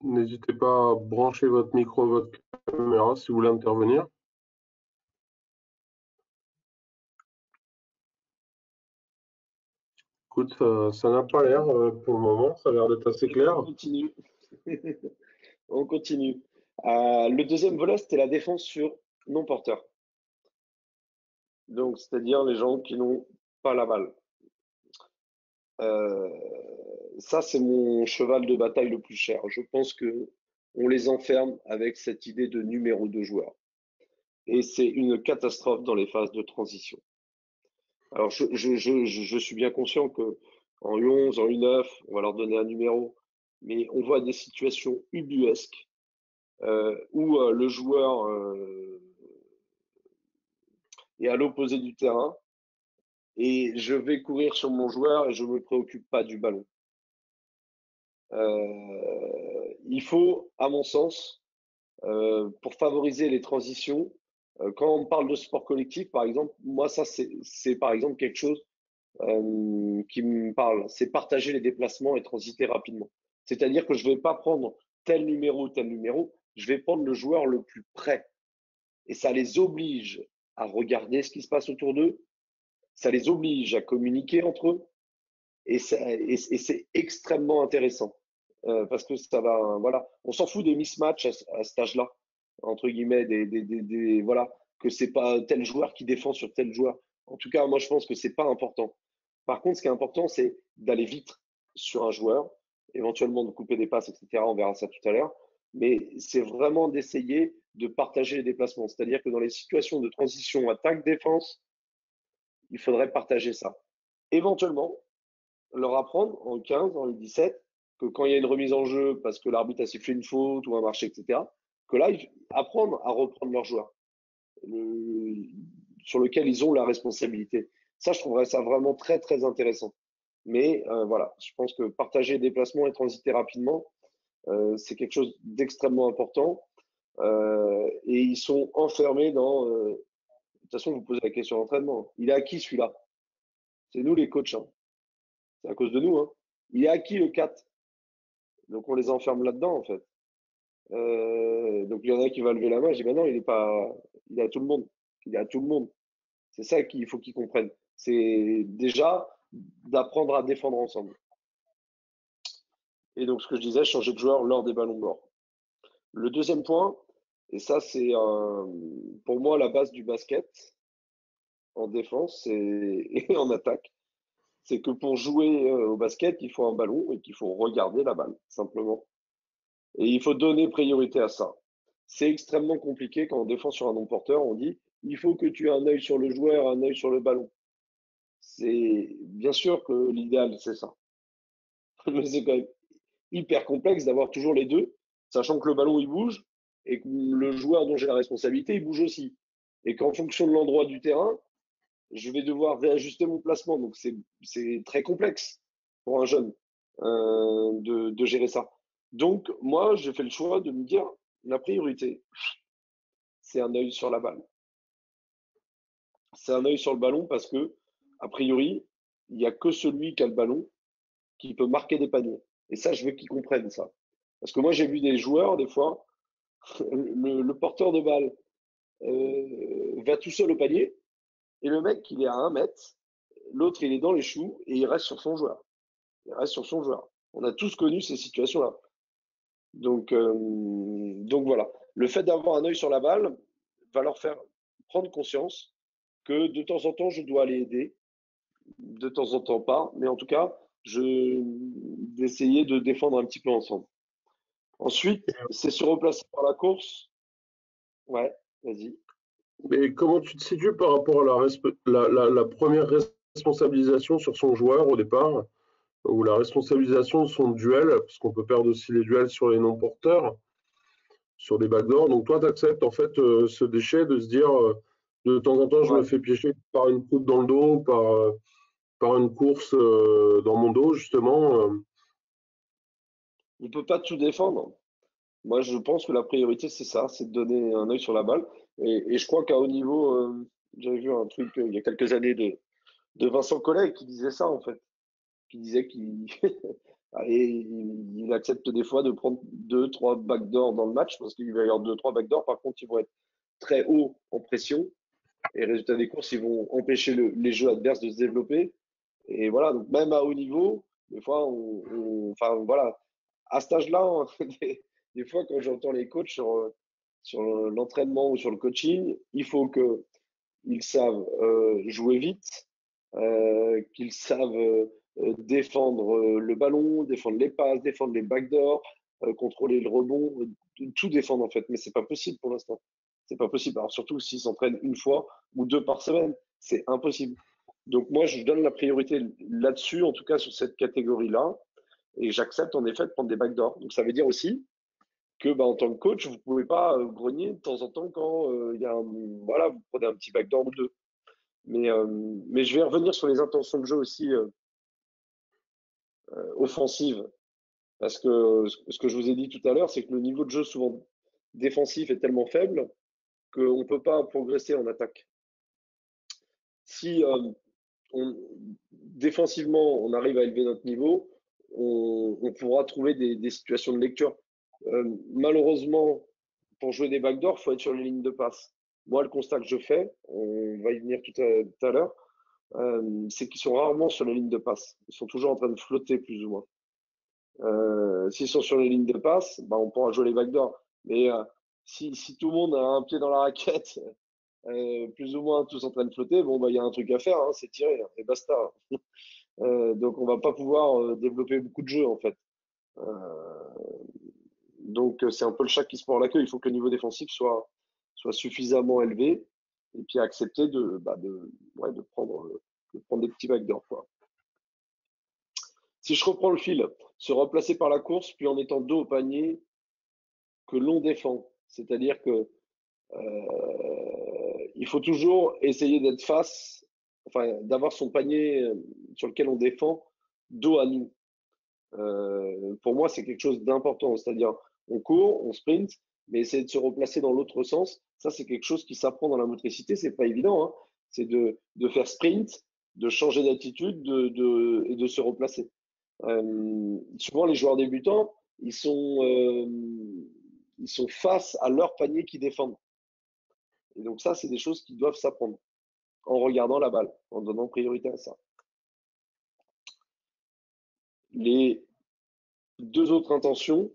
n'hésitez pas à brancher votre micro, votre caméra si vous voulez intervenir. Écoute, ça n'a pas l'air pour le moment, ça a l'air d'être assez clair. On continue. On continue. Le deuxième volet, c'était la défense sur non-porteur. Donc, c'est-à-dire les gens qui n'ont pas la balle. Ça, c'est mon cheval de bataille le plus cher. Je pense que on les enferme avec cette idée de numéro de joueur. Et c'est une catastrophe dans les phases de transition. Alors, je suis bien conscient que en U11, en U9, on va leur donner un numéro, mais on voit des situations ubuesques où le joueur est à l'opposé du terrain et je vais courir sur mon joueur et je ne me préoccupe pas du ballon. Il faut, à mon sens, pour favoriser les transitions, Quand on parle de sport collectif, par exemple, moi, ça, c'est par exemple quelque chose qui me parle. C'est partager les déplacements et transiter rapidement. C'est-à-dire que je ne vais pas prendre tel numéro, je vais prendre le joueur le plus près. Et ça les oblige à regarder ce qui se passe autour d'eux, ça les oblige à communiquer entre eux, et c'est extrêmement intéressant. Parce que ça va, voilà, on s'en fout des mismatchs à cet âge-là, entre guillemets, voilà, que c'est pas tel joueur qui défend sur tel joueur. En tout cas, moi, je pense que c'est pas important. Par contre, ce qui est important, c'est d'aller vite sur un joueur, éventuellement de couper des passes, etc. On verra ça tout à l'heure. Mais c'est vraiment d'essayer de partager les déplacements. C'est-à-dire que dans les situations de transition attaque-défense, il faudrait partager ça. Éventuellement, leur apprendre en 15, en 17, que quand il y a une remise en jeu parce que l'arbitre a sifflé une faute ou un marché, etc., que là, apprendre à reprendre leur joueur sur lequel ils ont la responsabilité. Ça, je trouverais ça vraiment très, très intéressant. Mais voilà, je pense que partager les déplacements et transiter rapidement, c'est quelque chose d'extrêmement important. Et ils sont enfermés dans. De toute façon, vous posez la question d'entraînement. Il est à qui celui-là? C'est nous les coachs. Hein. C'est à cause de nous. Hein. Il est à qui le 4? Donc on les enferme là-dedans, en fait. Donc il y en a qui va lever la main. Je dis, ben non, il est pas. Il est à tout le monde. Il est à tout le monde. C'est ça qu'il faut qu'ils comprennent. C'est déjà d'apprendre à défendre ensemble. Et donc, ce que je disais, changer de joueur lors des ballons d'or. Le deuxième point, et ça, c'est pour moi la base du basket en défense et en attaque, c'est que pour jouer au basket, il faut un ballon et qu'il faut regarder la balle, simplement. Et il faut donner priorité à ça. C'est extrêmement compliqué quand on défend sur un non-porteur, on dit il faut que tu aies un œil sur le joueur, un œil sur le ballon. C'est bien sûr que l'idéal, c'est ça. Mais c'est quand même hyper complexe d'avoir toujours les deux, sachant que le ballon il bouge et que le joueur dont j'ai la responsabilité il bouge aussi. Et qu'en fonction de l'endroit du terrain, je vais devoir réajuster mon placement. Donc c'est très complexe pour un jeune de gérer ça. Donc moi, j'ai fait le choix de me dire la priorité, c'est un œil sur la balle. C'est un œil sur le ballon parce que, a priori, il n'y a que celui qui a le ballon qui peut marquer des paniers. Et ça, je veux qu'ils comprennent ça. Parce que moi, j'ai vu des joueurs, des fois, le porteur de balle va tout seul au panier, et le mec, il est à 1 mètre, l'autre, il est dans les choux, et il reste sur son joueur. Il reste sur son joueur. On a tous connu ces situations-là. Donc voilà. Le fait d'avoir un œil sur la balle va leur faire prendre conscience que de temps en temps, je dois aller aider, de temps en temps pas, mais en tout cas, d'essayer de défendre un petit peu ensemble. Ensuite, c'est se replacer par la course. Ouais, vas-y. Mais comment tu te situes par rapport à la première responsabilisation sur son joueur au départ, ou la responsabilisation de son duel, parce qu'on peut perdre aussi les duels sur les non-porteurs, sur des backdoors. Donc toi, tu acceptes en fait ce déchet de se dire de temps en temps, je me Ouais. fais piéger par une coupe dans le dos, par une course dans mon dos, justement. On peut pas tout défendre. Moi, je pense que la priorité, c'est ça, c'est de donner un œil sur la balle. Et je crois qu'à haut niveau, j'avais vu un truc il y a quelques années de Vincent Collet qui disait ça, en fait. Qui disait qu'il allez, il accepte des fois de prendre 2, 3 backdoors dans le match parce qu'il va y avoir 2, 3 backdoors. Par contre, ils vont être très hauts en pression. Et résultat des courses, ils vont empêcher les jeux adverses de se développer. Et voilà, donc même à haut niveau, des fois, enfin voilà, à cet âge-là, des fois, quand j'entends les coachs sur l'entraînement ou sur le coaching, il faut qu'ils savent jouer vite, qu'ils savent défendre le ballon, défendre les passes, défendre les backdoors, contrôler le rebond, tout défendre en fait. Mais c'est pas possible pour l'instant. C'est pas possible. Alors surtout s'ils s'entraînent une fois ou deux par semaine, c'est impossible. Donc moi, je donne la priorité là-dessus, en tout cas sur cette catégorie-là, et j'accepte en effet de prendre des backdoors. Donc ça veut dire aussi que bah, en tant que coach, vous pouvez pas grogner de temps en temps quand il y a voilà, vous prenez un petit backdoor ou deux. Mais je vais revenir sur les intentions de jeu aussi offensives, parce que ce que je vous ai dit tout à l'heure, c'est que le niveau de jeu souvent défensif est tellement faible qu'on ne peut pas progresser en attaque. Si défensivement, on arrive à élever notre niveau, on pourra trouver des situations de lecture. Malheureusement, pour jouer des backdoors, il faut être sur les lignes de passe. Moi, le constat que je fais, on va y venir tout à l'heure, c'est qu'ils sont rarement sur les lignes de passe. Ils sont toujours en train de flotter plus ou moins. S'ils sont sur les lignes de passe, bah, on pourra jouer les backdoors. Mais si tout le monde a un pied dans la raquette, plus ou moins tous en train de flotter, bon, bah, il y a un truc à faire, hein, c'est tirer, hein, et basta. Donc, on va pas pouvoir développer beaucoup de jeux, en fait. Donc, c'est un peu le chat qui se mord la queue. Il faut que le niveau défensif soit suffisamment élevé et puis accepter de prendre des petits backdoors, quoi. Si je reprends le fil, se replacer par la course, puis en étant dos au panier que l'on défend. C'est-à-dire que il faut toujours essayer d'être face, enfin, d'avoir son panier sur lequel on défend dos à nous. Pour moi, c'est quelque chose d'important. C'est-à-dire, on court, on sprint, mais essayer de se replacer dans l'autre sens, ça, c'est quelque chose qui s'apprend dans la motricité. C'est pas évident, hein. C'est de faire sprint, de changer d'attitude, et de se replacer. Souvent, les joueurs débutants, ils sont face à leur panier qui défendent. Et donc ça, c'est des choses qui doivent s'apprendre en regardant la balle, en donnant priorité à ça. Les deux autres intentions,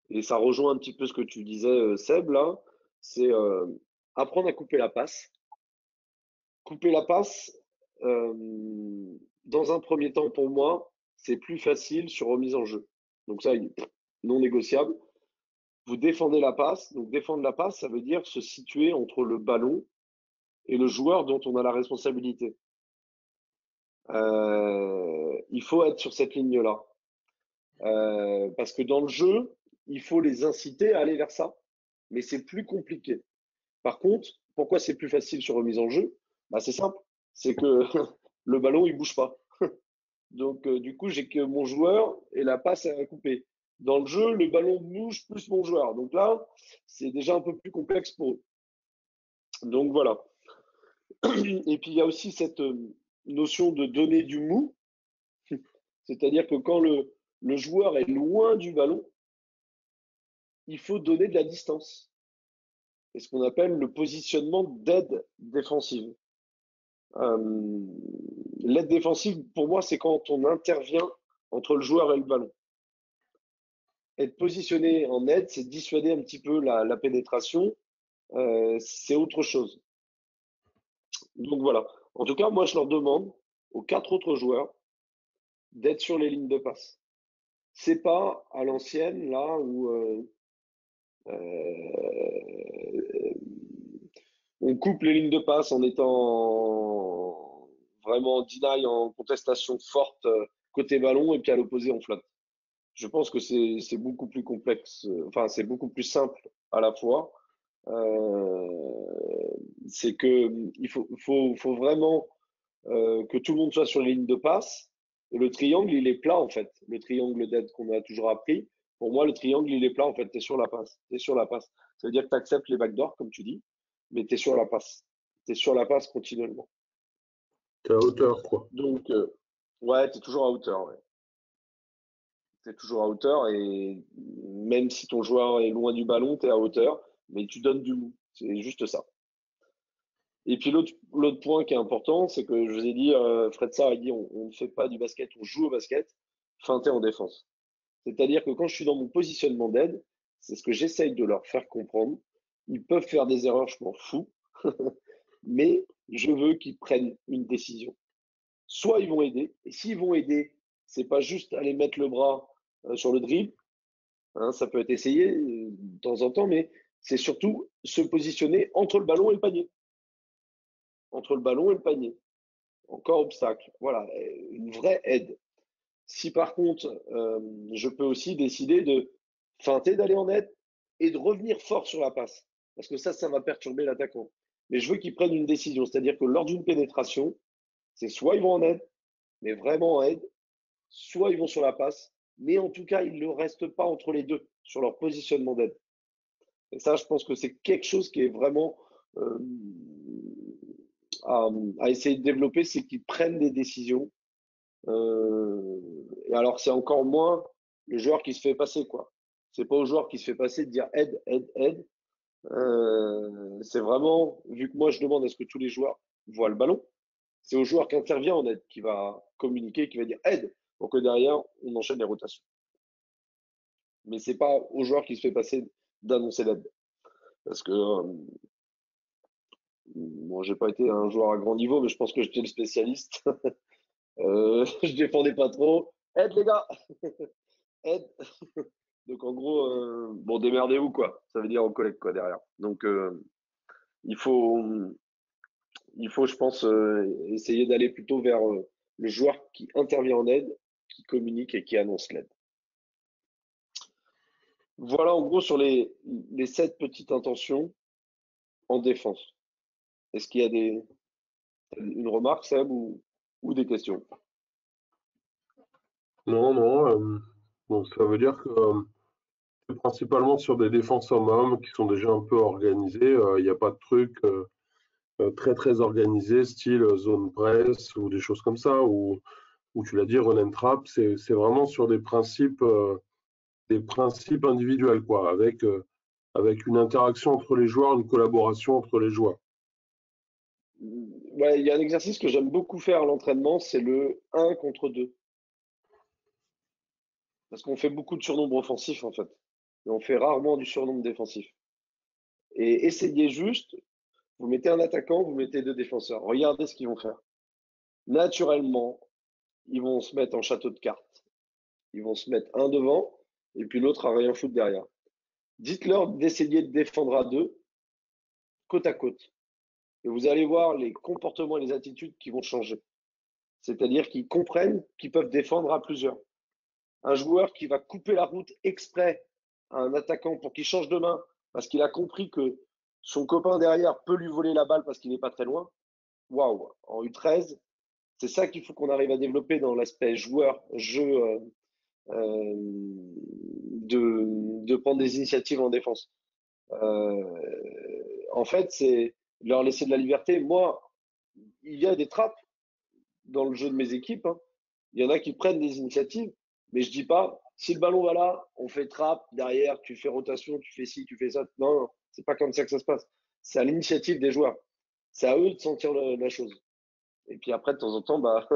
et ça rejoint un petit peu ce que tu disais, Seb, là, c'est apprendre à couper la passe. Couper la passe, dans un premier temps, pour moi, c'est plus facile sur remise en jeu. Donc ça, il est non négociable. Vous défendez la passe. Donc défendre la passe, ça veut dire se situer entre le ballon et le joueur dont on a la responsabilité. Il faut être sur cette ligne-là. Parce que dans le jeu, il faut les inciter à aller vers ça. Mais c'est plus compliqué. Par contre, pourquoi c'est plus facile sur remise en jeu? Bah, c'est simple. C'est que le ballon, il bouge pas. Donc, du coup, j'ai que mon joueur et la passe est coupée. Dans le jeu, le ballon bouge plus mon joueur. Donc là, c'est déjà un peu plus complexe pour eux. Donc voilà. Et puis, il y a aussi cette notion de donner du mou. C'est-à-dire que quand le joueur est loin du ballon, il faut donner de la distance. C'est ce qu'on appelle le positionnement d'aide défensive. L'aide défensive, pour moi, c'est quand on intervient entre le joueur et le ballon. Être positionné en aide, c'est dissuader un petit peu la pénétration. C'est autre chose. Donc voilà. En tout cas, moi, je leur demande aux 4 autres joueurs d'être sur les lignes de passe. C'est pas à l'ancienne, là, où on coupe les lignes de passe en étant vraiment en deny, en contestation forte côté ballon, et puis à l'opposé, on flotte. Je pense que c'est beaucoup plus complexe, enfin, c'est beaucoup plus simple à la fois. C'est que il faut vraiment que tout le monde soit sur les lignes de passe. Et le triangle, il est plat, en fait. Le triangle d'aide qu'on a toujours appris. Pour moi, le triangle, il est plat, en fait. Tu es sur la passe. Tu es sur la passe. Ça veut dire que tu acceptes les backdoors, comme tu dis, mais tu es sur la passe. Tu es sur la passe continuellement. T'es à hauteur, quoi. Donc, ouais, tu es toujours à hauteur. Ouais. Tu es toujours à hauteur et même si ton joueur est loin du ballon, tu es à hauteur, mais tu donnes du mou. C'est juste ça. Et puis l'autre point qui est important, c'est que je vous ai dit, Fred Sarr a dit on ne fait pas du basket, on joue au basket, feinter en défense. C'est-à-dire que quand je suis dans mon positionnement d'aide, c'est ce que j'essaye de leur faire comprendre. Ils peuvent faire des erreurs, je m'en fous, mais je veux qu'ils prennent une décision. Soit ils vont aider, et s'ils vont aider, c'est pas juste aller mettre le bras sur le dribble, hein, ça peut être essayé de temps en temps, mais c'est surtout se positionner entre le ballon et le panier. Entre le ballon et le panier. Encore obstacle. Voilà, une vraie aide. Si par contre, je peux aussi décider de feinter d'aller en aide et de revenir fort sur la passe, parce que ça va perturber l'attaquant. Mais je veux qu'ils prennent une décision, c'est-à-dire que lors d'une pénétration, c'est soit ils vont en aide, mais vraiment en aide, soit ils vont sur la passe, mais en tout cas, ils ne restent pas entre les deux sur leur positionnement d'aide. Et ça, je pense que c'est quelque chose qui est vraiment à, à essayer de développer, c'est qu'ils prennent des décisions. Et alors, c'est encore moins le joueur qui se fait passer, quoi. C'est pas au joueur qui se fait passer de dire aide, aide, aide. C'est vraiment, vu que moi je demande à ce que tous les joueurs voient le ballon, c'est au joueur qui intervient en aide qui va communiquer, qui va dire aide, pour que derrière on enchaîne les rotations. Mais c'est pas au joueur qui se fait passer d'annoncer l'aide. Parce que bon, j'ai pas été un joueur à grand niveau, mais je pense que j'étais le spécialiste. Je défendais pas trop. Aide les gars, aide. Donc en gros, bon démerdez-vous quoi. Ça veut dire en collègue quoi derrière. Donc il faut, je pense, essayer d'aller plutôt vers le joueur qui intervient en aide, qui communique et qui annonce l'aide. Voilà en gros sur les 7 petites intentions en défense. Est-ce qu'il y a une remarque, Seb, ou des questions? Non, non. Donc ça veut dire que c'est principalement sur des défenses hommes qui sont déjà un peu organisées. Il n'y a pas de truc très très organisé, style zone press ou des choses comme ça, où tu l'as dit, run and trap. C'est vraiment sur des principes individuels, quoi, avec une interaction entre les joueurs, une collaboration entre les joueurs. Ouais, il y a un exercice que j'aime beaucoup faire à l'entraînement, c'est le 1 contre 2. Parce qu'on fait beaucoup de surnombre offensif en fait. Et on fait rarement du surnombre défensif. Et essayez juste, vous mettez un attaquant, vous mettez 2 défenseurs. Regardez ce qu'ils vont faire. Naturellement, ils vont se mettre en château de cartes. Ils vont se mettre un devant et puis l'autre à rien foutre derrière. Dites-leur d'essayer de défendre à 2, côte à côte. Et vous allez voir les comportements et les attitudes qui vont changer. C'est-à-dire qu'ils comprennent qu'ils peuvent défendre à plusieurs. Un joueur qui va couper la route exprès à un attaquant pour qu'il change de main parce qu'il a compris que son copain derrière peut lui voler la balle parce qu'il n'est pas très loin. Waouh, en U13, c'est ça qu'il faut qu'on arrive à développer dans l'aspect joueur, jeu, de prendre des initiatives en défense. En fait, c'est leur laisser de la liberté. Moi, il y a des trappes dans le jeu de mes équipes. Hein. Il y en a qui prennent des initiatives, mais je dis pas, si le ballon va là, on fait trappe, derrière, tu fais rotation, tu fais ci, tu fais ça. Non, non, c'est pas comme ça que ça se passe. C'est à l'initiative des joueurs. C'est à eux de sentir la chose. Et puis après, de temps en temps, bah,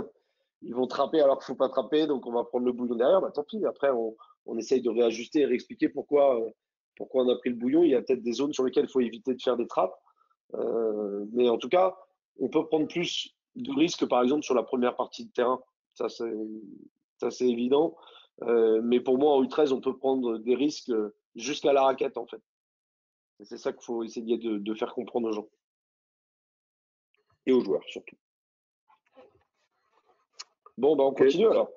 ils vont trapper alors qu'il faut pas trapper, donc on va prendre le bouillon derrière. Bah, tant pis. Après, on essaye de réajuster et réexpliquer pourquoi on a pris le bouillon. Il y a peut-être des zones sur lesquelles il faut éviter de faire des trappes. Mais en tout cas, on peut prendre plus de risques, par exemple, sur la première partie de terrain. Ça, c'est évident. Mais pour moi, en U13, on peut prendre des risques jusqu'à la raquette, en fait. Et c'est ça qu'il faut essayer de faire comprendre aux gens. Et aux joueurs, surtout. Bon, bah, on continue alors.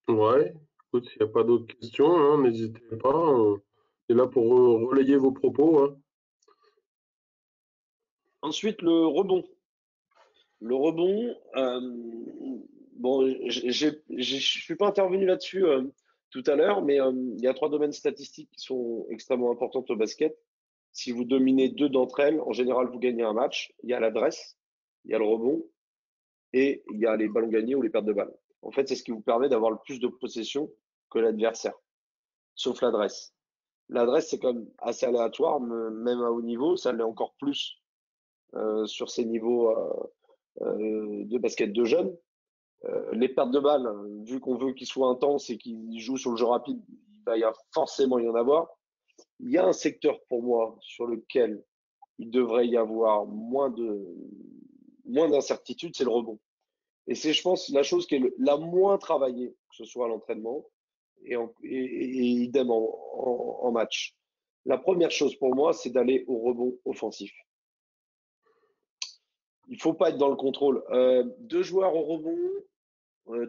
Ouais, écoute, s'il n'y a pas d'autres questions, hein, n'hésitez pas. On est là pour relayer vos propos. Hein. Ensuite, le rebond. Le rebond, bon, je suis pas intervenu là-dessus tout à l'heure, mais il y a 3 domaines statistiques qui sont extrêmement importants au basket. Si vous dominez 2 d'entre elles, en général, vous gagnez un match. Il y a l'adresse, il y a le rebond et il y a les ballons gagnés ou les pertes de balles. En fait, c'est ce qui vous permet d'avoir le plus de possession que l'adversaire, sauf l'adresse. L'adresse, c'est quand même assez aléatoire, même à haut niveau, ça l'est encore plus sur ces niveaux de basket de jeunes. Les pertes de balles, vu qu'on veut qu'ils soient intenses et qu'ils jouent sur le jeu rapide, il va y a forcément y en avoir. Il y a un secteur pour moi sur lequel il devrait y avoir moins d'incertitude, c'est le rebond. Et c'est, je pense, la chose qui est la moins travaillée, que ce soit à l'entraînement et idem en match. La première chose pour moi, c'est d'aller au rebond offensif. Il faut pas être dans le contrôle. 2 joueurs au rebond,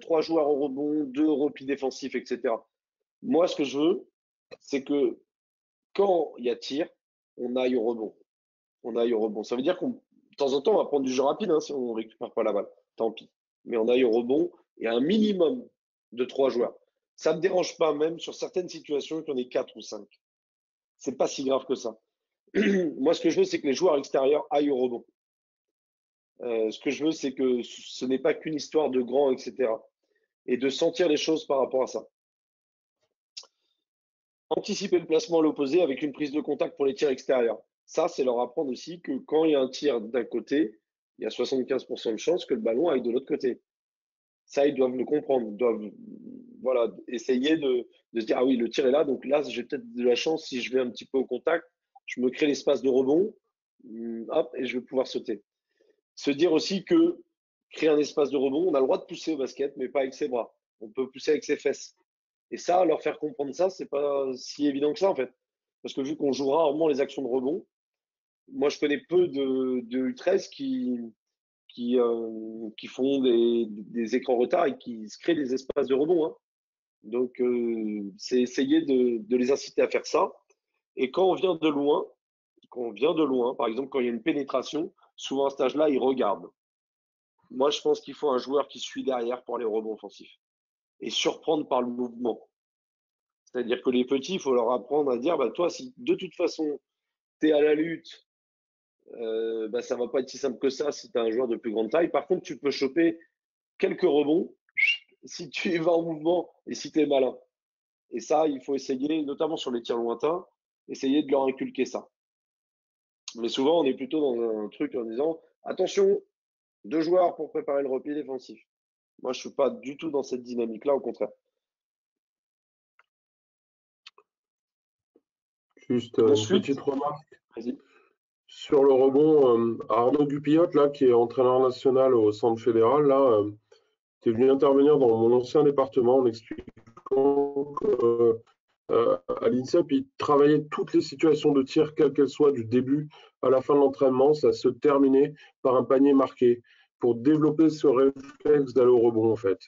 3 joueurs au rebond, 2 au repli défensif, etc. Moi, ce que je veux, c'est que quand il y a tir, on aille au rebond. On aille au rebond. Ça veut dire qu'on, de temps en temps, on va prendre du jeu rapide hein, si on ne récupère pas la balle. Tant pis. Mais on aille au rebond et un minimum de 3 joueurs. Ça ne me dérange pas même sur certaines situations qu'il y en ait 4 ou 5. c'est pas si grave que ça. Moi, ce que je veux, c'est que les joueurs extérieurs aillent au rebond. Ce que je veux, c'est que ce n'est pas qu'une histoire de grand, etc. Et de sentir les choses par rapport à ça. Anticiper le placement à l'opposé avec une prise de contact pour les tirs extérieurs. Ça, c'est leur apprendre aussi que quand il y a un tir d'un côté, il y a 75% de chances que le ballon aille de l'autre côté. Ça, ils doivent le comprendre. Ils doivent voilà, essayer de se dire, ah oui, le tir est là, donc là, j'ai peut-être de la chance si je vais un petit peu au contact, je me crée l'espace de rebond, hop, et je vais pouvoir sauter. Se dire aussi que créer un espace de rebond, on a le droit de pousser au basket, mais pas avec ses bras. On peut pousser avec ses fesses. Et ça, leur faire comprendre ça, c'est pas si évident que ça, en fait. Parce que vu qu'on joue rarement les actions de rebond, moi, je connais peu de U13 qui font des écrans retard et qui se créent des espaces de rebond. Hein. Donc, c'est essayer de les inciter à faire ça. Et quand on vient de loin, par exemple, quand il y a une pénétration, souvent à cet âge-là, ils regardent. Moi, je pense qu'il faut un joueur qui suit derrière pour les rebonds offensifs et surprendre par le mouvement. C'est-à-dire que les petits, il faut leur apprendre à dire, bah, toi, si de toute façon, tu es à la lutte, bah, ça va pas être si simple que ça si tu es un joueur de plus grande taille. Par contre, tu peux choper quelques rebonds si tu vas en mouvement et si tu es malin. Et ça, il faut essayer, notamment sur les tirs lointains, essayer de leur inculquer ça. Mais souvent, on est plutôt dans un truc en disant, attention, 2 joueurs pour préparer le repli défensif. Moi, je suis pas du tout dans cette dynamique-là, au contraire. Juste une Ensuite, petite remarque vas-y. sur le rebond. Arnaud Dupillotte, là, qui est entraîneur national au Centre fédéral, là, qui est venu intervenir dans mon ancien département en expliquant que à l'INSEP, il travaillait toutes les situations de tir, quelles qu'elles soient, du début à la fin de l'entraînement. Ça se terminait par un panier marqué pour développer ce réflexe d'aller au rebond, en fait.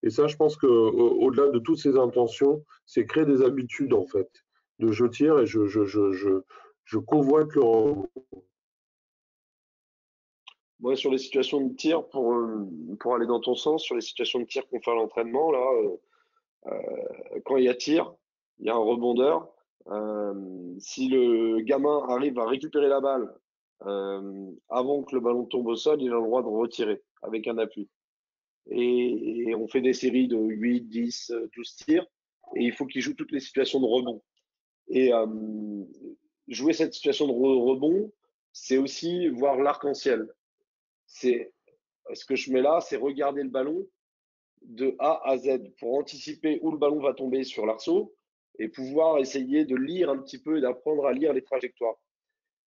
Et ça, je pense qu'au-delà de toutes ces intentions, c'est créer des habitudes, en fait, de je tire et je convoite le rebond. Moi, sur les situations de tir, pour aller dans ton sens, sur les situations de tir qu'on fait à l'entraînement, là, quand il y a tir, il y a un rebondeur. Si le gamin arrive à récupérer la balle avant que le ballon tombe au sol, il a le droit de retirer avec un appui. Et on fait des séries de 8, 10, 12 tirs. Et il faut qu'il joue toutes les situations de rebond. Et jouer cette situation de rebond, c'est aussi voir l'arc-en-ciel. C'est ce que je mets là, c'est regarder le ballon de A à Z pour anticiper où le ballon va tomber sur l'arceau et pouvoir essayer de lire un petit peu et d'apprendre à lire les trajectoires.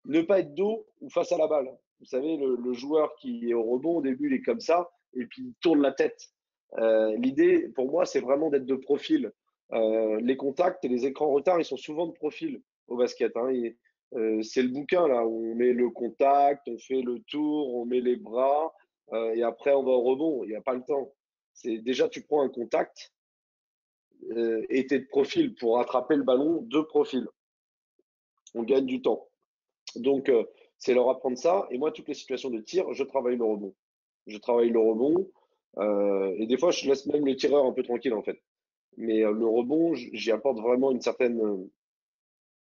Ne pas être dos ou face à la balle. Vous savez, le joueur qui est au rebond, au début, il est comme ça et puis il tourne la tête. L'idée, pour moi, c'est vraiment d'être de profil. Les contacts et les écrans retard, ils sont souvent de profil au basket. Hein. C'est le bouquin là où on met le contact, on fait le tour, on met les bras et après on va au rebond. Il n'y a pas le temps. C'est déjà tu prends un contact et t'es de profil pour attraper le ballon de profil. On gagne du temps. Donc c'est leur apprendre ça. Et moi, toutes les situations de tir, je travaille le rebond. Je travaille le rebond et des fois je laisse même le tireur un peu tranquille en fait. Mais le rebond, j'y apporte vraiment une certaine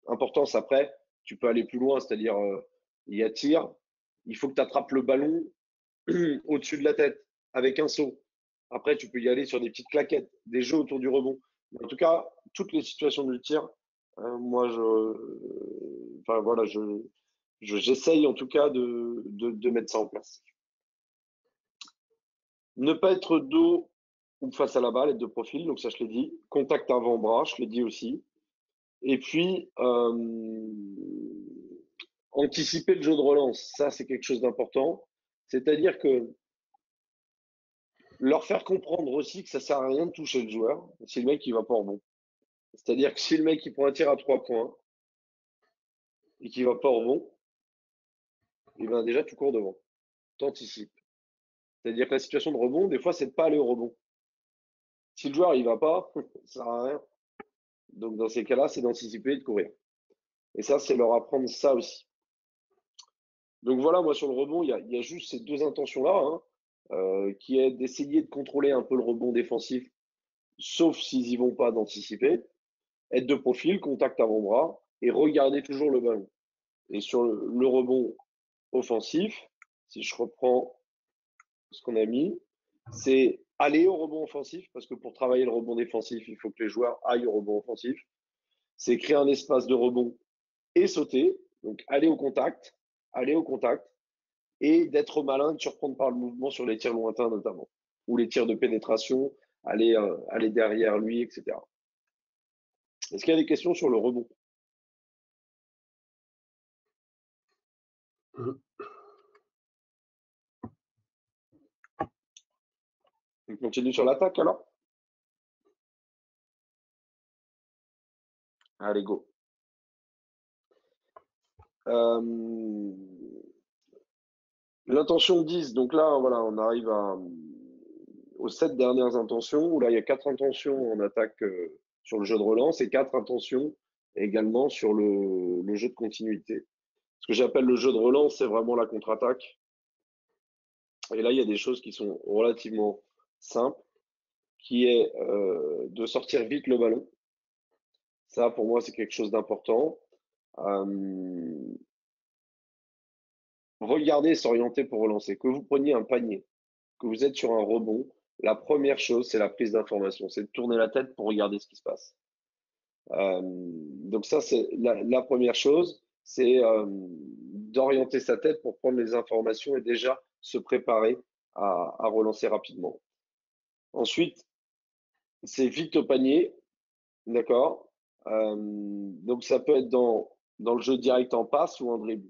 importance. Après, tu peux aller plus loin, c'est-à-dire il y a tir, il faut que tu attrapes le ballon au-dessus de la tête avec un saut. Après, tu peux y aller sur des petites claquettes, des jeux autour du rebond. Mais en tout cas, toutes les situations de tir, moi, enfin voilà, j'essaye en tout cas de mettre ça en place. Ne pas être dos ou face à la balle, être de profil, donc ça je l'ai dit. Contact avant-bras, je l'ai dit aussi. Et puis, anticiper le jeu de relance, ça c'est quelque chose d'important. C'est-à-dire que leur faire comprendre aussi que ça sert à rien de toucher le joueur si le mec il va pas au rebond. C'est-à-dire que si le mec il prend un tir à 3 points et qu'il va pas au rebond, et ben déjà tu cours devant, t'anticipes. C'est-à-dire que la situation de rebond, des fois, c'est de pas aller au rebond. Si le joueur il va pas, ça sert à rien. Donc dans ces cas-là, c'est d'anticiper et de courir. Et ça, c'est leur apprendre ça aussi. Donc voilà, moi sur le rebond, il y a juste ces deux intentions-là, hein, qui est d'essayer de contrôler un peu le rebond défensif, sauf s'ils y vont pas d'anticiper, être de profil, contact avant-bras, et regarder toujours le ballon. Et sur le rebond offensif, si je reprends ce qu'on a mis, c'est aller au rebond offensif, parce que pour travailler le rebond défensif, il faut que les joueurs aillent au rebond offensif. C'est créer un espace de rebond et sauter, donc aller au contact, et d'être malin, de surprendre par le mouvement sur les tirs lointains notamment, ou les tirs de pénétration, aller derrière lui, etc. Est-ce qu'il y a des questions sur le rebond? On continue sur l'attaque alors? Allez, go. L'intention 10, donc là, voilà, on arrive aux 7 dernières intentions, où là, il y a 4 intentions en attaque sur le jeu de relance et 4 intentions également sur le jeu de continuité. Ce que j'appelle le jeu de relance, c'est vraiment la contre-attaque. Et là, il y a des choses qui sont relativement simples, qui est de sortir vite le ballon. Ça, pour moi, c'est quelque chose d'important. Regardez, s'orienter pour relancer. Que vous preniez un panier, que vous êtes sur un rebond, la première chose, c'est la prise d'information. C'est de tourner la tête pour regarder ce qui se passe. Donc ça, c'est la première chose, c'est d'orienter sa tête pour prendre les informations et déjà se préparer à relancer rapidement. Ensuite, c'est vite au panier, d'accord? Donc ça peut être dans le jeu direct en passe ou en dribble.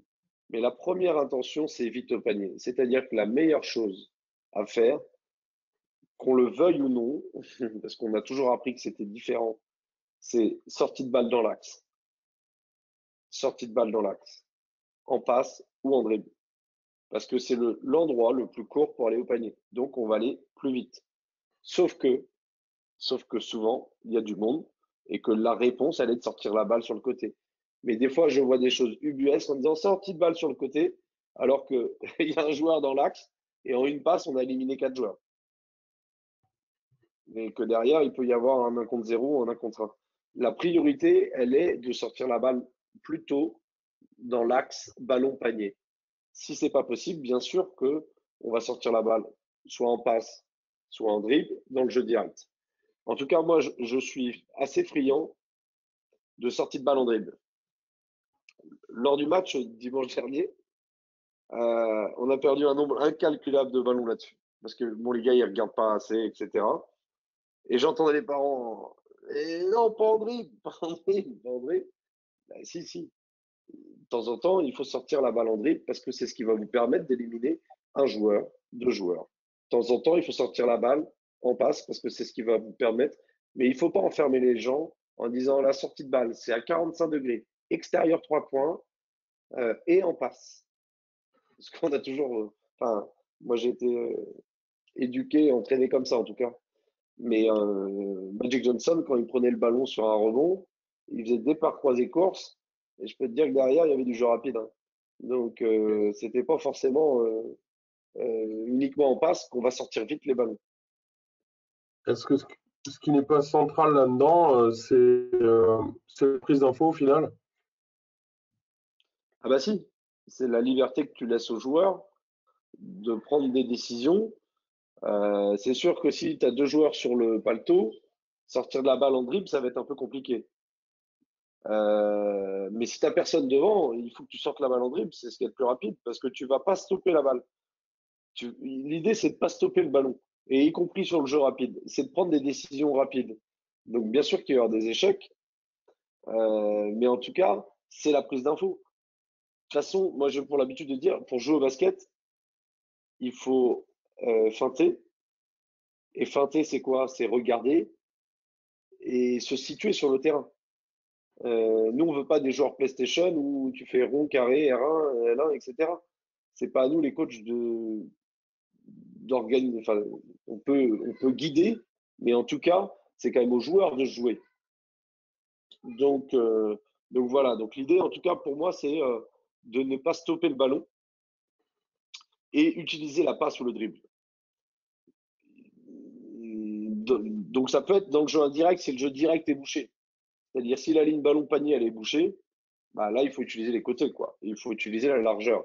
Mais la première intention, c'est vite au panier. C'est-à-dire que la meilleure chose à faire, qu'on le veuille ou non, parce qu'on a toujours appris que c'était différent, c'est sortie de balle dans l'axe. Sortie de balle dans l'axe. En passe ou en dribble. Parce que c'est l'endroit le plus court pour aller au panier. Donc on va aller plus vite. Sauf que souvent, il y a du monde et que la réponse, elle est de sortir la balle sur le côté. Mais des fois, je vois des choses ubuesques en disant sortie de balle sur le côté, alors qu'il y a un joueur dans l'axe et en une passe, on a éliminé 4 joueurs. Et que derrière, il peut y avoir un 1 contre 0 ou un 1 contre 1. La priorité, elle est de sortir la balle plutôt dans l'axe ballon-panier. Si c'est pas possible, bien sûr que on va sortir la balle soit en passe, soit en dribble dans le jeu direct. En tout cas, moi, je suis assez friand de sortie de balle en dribble. Lors du match dimanche dernier, on a perdu un nombre incalculable de ballons là-dessus. Parce que bon, les gars, ils regardent pas assez, etc. Et j'entendais les parents, et non, pas en dribble, pas en dribble, pas en dribble. Ben, si, si. De temps en temps, il faut sortir la balle en dribble parce que c'est ce qui va vous permettre d'éliminer un joueur, deux joueurs. De temps en temps, il faut sortir la balle en passe parce que c'est ce qui va vous permettre. Mais il ne faut pas enfermer les gens en disant la sortie de balle, c'est à 45 degrés, extérieur 3 points et en passe. Parce qu'on a toujours. Enfin, moi j'ai été éduqué, entraîné comme ça en tout cas. Mais Magic Johnson, quand il prenait le ballon sur un rebond, il faisait départ croisé course. Et je peux te dire que derrière, il y avait du jeu rapide. Hein. Donc, c'était pas forcément uniquement en passe qu'on va sortir vite les ballons. Est-ce que ce qui n'est pas central là-dedans, c'est la prise d'info au final? Ah bah si, c'est la liberté que tu laisses aux joueurs de prendre des décisions. C'est sûr que si tu as deux joueurs sur le paletot, sortir de la balle en dribble, ça va être un peu compliqué. Mais si tu n'as personne devant, il faut que tu sortes la balle en dribble, c'est ce qui est le plus rapide, parce que tu vas pas stopper la balle. L'idée, c'est de pas stopper le ballon, et y compris sur le jeu rapide, c'est de prendre des décisions rapides. Donc bien sûr qu'il va y avoir des échecs, mais en tout cas, c'est la prise d'info. De toute façon, moi j'ai pour l'habitude de dire, pour jouer au basket, il faut feinter. Et feinter, c'est quoi? C'est regarder et se situer sur le terrain. Nous, on veut pas des joueurs PlayStation où tu fais rond, carré, R1, L1, etc. C'est pas à nous les coachs d'organiser. Enfin, on peut guider, mais en tout cas, c'est quand même aux joueurs de jouer. Donc, donc voilà. Donc l'idée, en tout cas pour moi, c'est de ne pas stopper le ballon et utiliser la passe ou le dribble. Donc ça peut être dans le jeu indirect, si le jeu direct est bouché. C'est-à-dire si la ligne ballon panier elle est bouchée, bah là, il faut utiliser les côtés, quoi. Il faut utiliser la largeur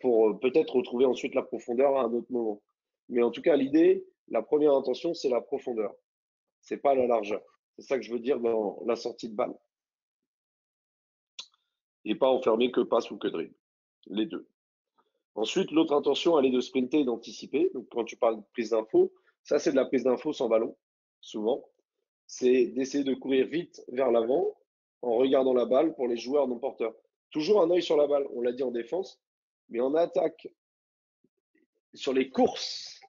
pour peut-être retrouver ensuite la profondeur à un autre moment. Mais en tout cas, l'idée, la première intention, c'est la profondeur. C'est pas la largeur. C'est ça que je veux dire dans la sortie de balle. Et pas enfermer que passe ou que dribble. Les deux. Ensuite, l'autre intention, elle est de sprinter et d'anticiper. Donc, quand tu parles de prise d'info, ça, c'est de la prise d'info sans ballon, souvent. C'est d'essayer de courir vite vers l'avant en regardant la balle pour les joueurs non porteurs. Toujours un œil sur la balle, on l'a dit en défense, mais en attaque, sur les courses,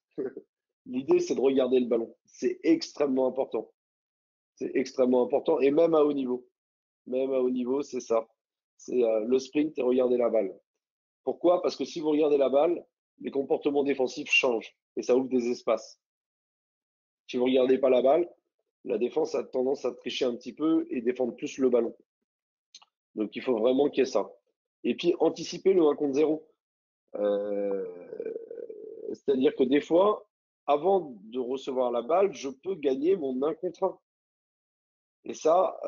l'idée, c'est de regarder le ballon. C'est extrêmement important. C'est extrêmement important, et même à haut niveau. Même à haut niveau, c'est ça. C'est le sprint et regarder la balle. Pourquoi? Parce que si vous regardez la balle, les comportements défensifs changent et ça ouvre des espaces. Si vous regardez pas la balle, la défense a tendance à tricher un petit peu et défendre plus le ballon. Donc il faut vraiment qu'il y ait ça. Et puis anticiper le 1 contre 0. Euh, C'est-à-dire que des fois, avant de recevoir la balle, je peux gagner mon 1 contre 1. Et ça,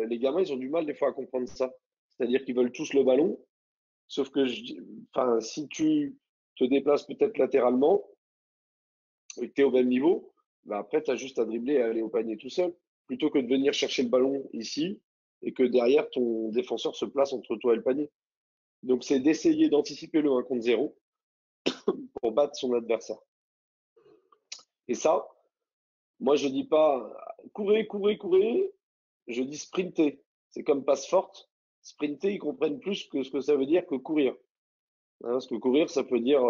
les gamins, ils ont du mal des fois à comprendre ça. C'est-à-dire qu'ils veulent tous le ballon, sauf que enfin, si tu te déplaces peut-être latéralement et que tu es au même niveau, bah après, tu as juste à dribbler et aller au panier tout seul, plutôt que de venir chercher le ballon ici et que derrière, ton défenseur se place entre toi et le panier. Donc, c'est d'essayer d'anticiper le 1 contre 0 pour battre son adversaire. Et ça, moi, je dis pas courez, courez, courez, je dis sprinter. C'est comme passe forte. Sprinter, ils comprennent plus que ce que ça veut dire que courir. Hein, parce que courir, ça peut dire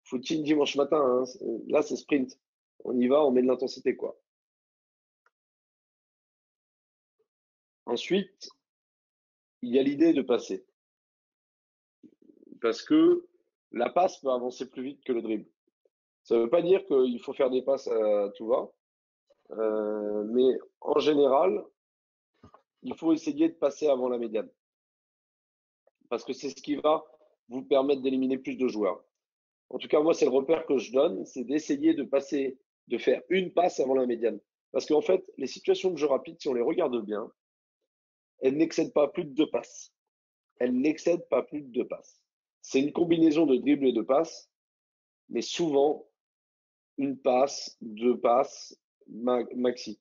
footing dimanche matin. Hein. Là, c'est sprint. On y va, on met de l'intensité, quoi. Ensuite, il y a l'idée de passer. Parce que la passe peut avancer plus vite que le dribble. Ça ne veut pas dire qu'il faut faire des passes à tout va. Mais en général, il faut essayer de passer avant la médiane. Parce que c'est ce qui va vous permettre d'éliminer plus de joueurs. En tout cas, moi, c'est le repère que je donne, c'est d'essayer de passer, de faire une passe avant la médiane. Parce qu'en fait, les situations de jeu rapide, si on les regarde bien, elles n'excèdent pas plus de 2 passes. Elles n'excèdent pas plus de 2 passes. C'est une combinaison de dribble et de passes, mais souvent, une passe, 2 passes, maxi.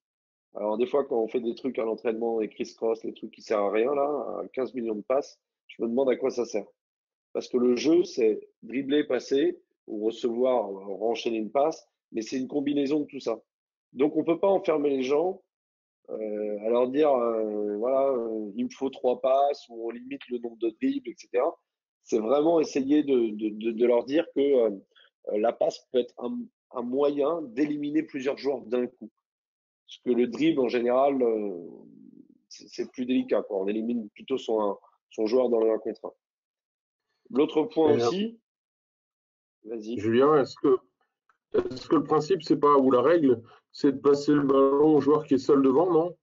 Alors, des fois, quand on fait des trucs à l'entraînement et criss-cross, les trucs qui servent à rien, là, à 15 millions de passes, je me demande à quoi ça sert. Parce que le jeu, c'est dribbler, passer, ou recevoir, enchaîner une passe, mais c'est une combinaison de tout ça. Donc, on peut pas enfermer les gens, à leur dire, voilà, il me faut 3 passes, ou on limite le nombre de dribbles, etc. C'est vraiment essayer de leur dire que la passe peut être un moyen d'éliminer plusieurs joueurs d'un coup. Parce que le dribble, en général, c'est plus délicat, quoi. On élimine plutôt son joueur dans le 1 contre 1. L'autre point Et, aussi, vas-y, Julien, est-ce que le principe, c'est pas, ou la règle, c'est de passer le ballon au joueur qui est seul devant, non?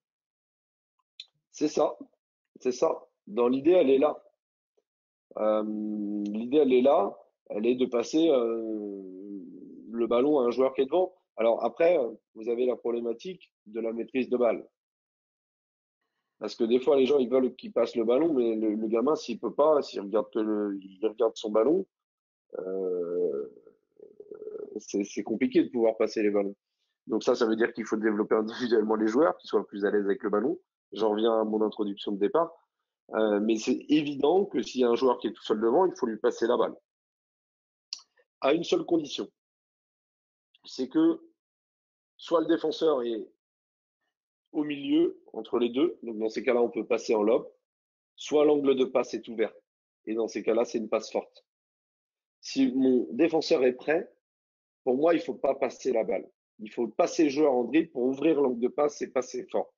c'est ça, c'est ça. Dans l'idée, elle est là. L'idée, elle est là. Elle est de passer le ballon à un joueur qui est devant. Alors après, vous avez la problématique de la maîtrise de balle. Parce que des fois, les gens, ils veulent qu'il passe le ballon, mais le gamin, s'il peut pas, s'il regarde il regarde son ballon, euh, c'est compliqué de pouvoir passer les ballons. Donc ça veut dire qu'il faut développer individuellement les joueurs, qui soient plus à l'aise avec le ballon. J'en reviens à mon introduction de départ. Mais c'est évident que s'il y a un joueur qui est tout seul devant, il faut lui passer la balle. À une seule condition, c'est que soit le défenseur est au milieu, entre les deux, donc dans ces cas-là, on peut passer en lob, soit l'angle de passe est ouvert. Et dans ces cas-là, c'est une passe forte. Si mon défenseur est prêt, pour moi, il ne faut pas passer la balle. Il faut passer le joueur en dribble pour ouvrir l'angle de passe et passer fort.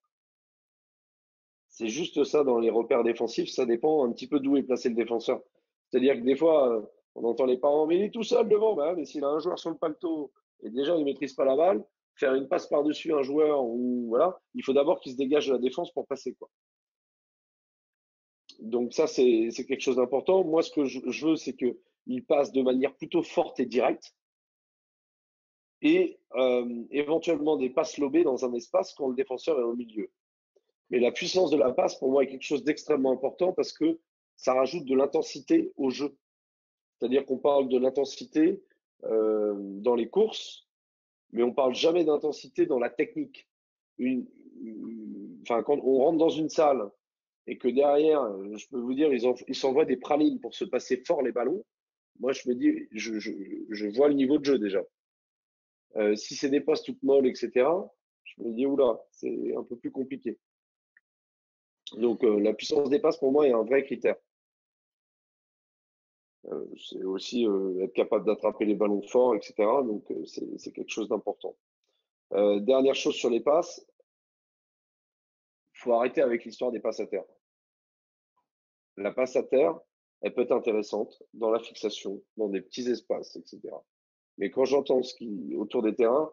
C'est juste ça dans les repères défensifs. Ça dépend un petit peu d'où est placé le défenseur. C'est-à-dire que des fois, on entend les parents, mais il est tout seul devant. Bah, mais s'il a un joueur sur le paletot et déjà il ne maîtrise pas la balle, faire une passe par-dessus un joueur, ou voilà, il faut d'abord qu'il se dégage de la défense pour passer, quoi. Donc ça, c'est quelque chose d'important. Moi, ce que je veux, c'est qu'il passe de manière plutôt forte et directe et éventuellement des passes lobées dans un espace quand le défenseur est au milieu. Mais la puissance de la passe, pour moi, est quelque chose d'extrêmement important parce que ça rajoute de l'intensité au jeu. C'est-à-dire qu'on parle de l'intensité dans les courses, mais on parle jamais d'intensité dans la technique. Enfin, quand on rentre dans une salle et que derrière, je peux vous dire, ils s'envoient des pralines pour se passer fort les ballons. Moi, je me dis, je vois le niveau de jeu déjà. Si c'est des passes toutes molles, etc., je me dis, oula, c'est un peu plus compliqué. Donc, la puissance des passes, pour moi, est un vrai critère. C'est aussi être capable d'attraper les ballons forts, etc. Donc, c'est quelque chose d'important. Dernière chose sur les passes, il faut arrêter avec l'histoire des passes à terre. La passe à terre, elle peut être intéressante dans la fixation, dans des petits espaces, etc. Mais quand j'entends ce qui autour des terrains,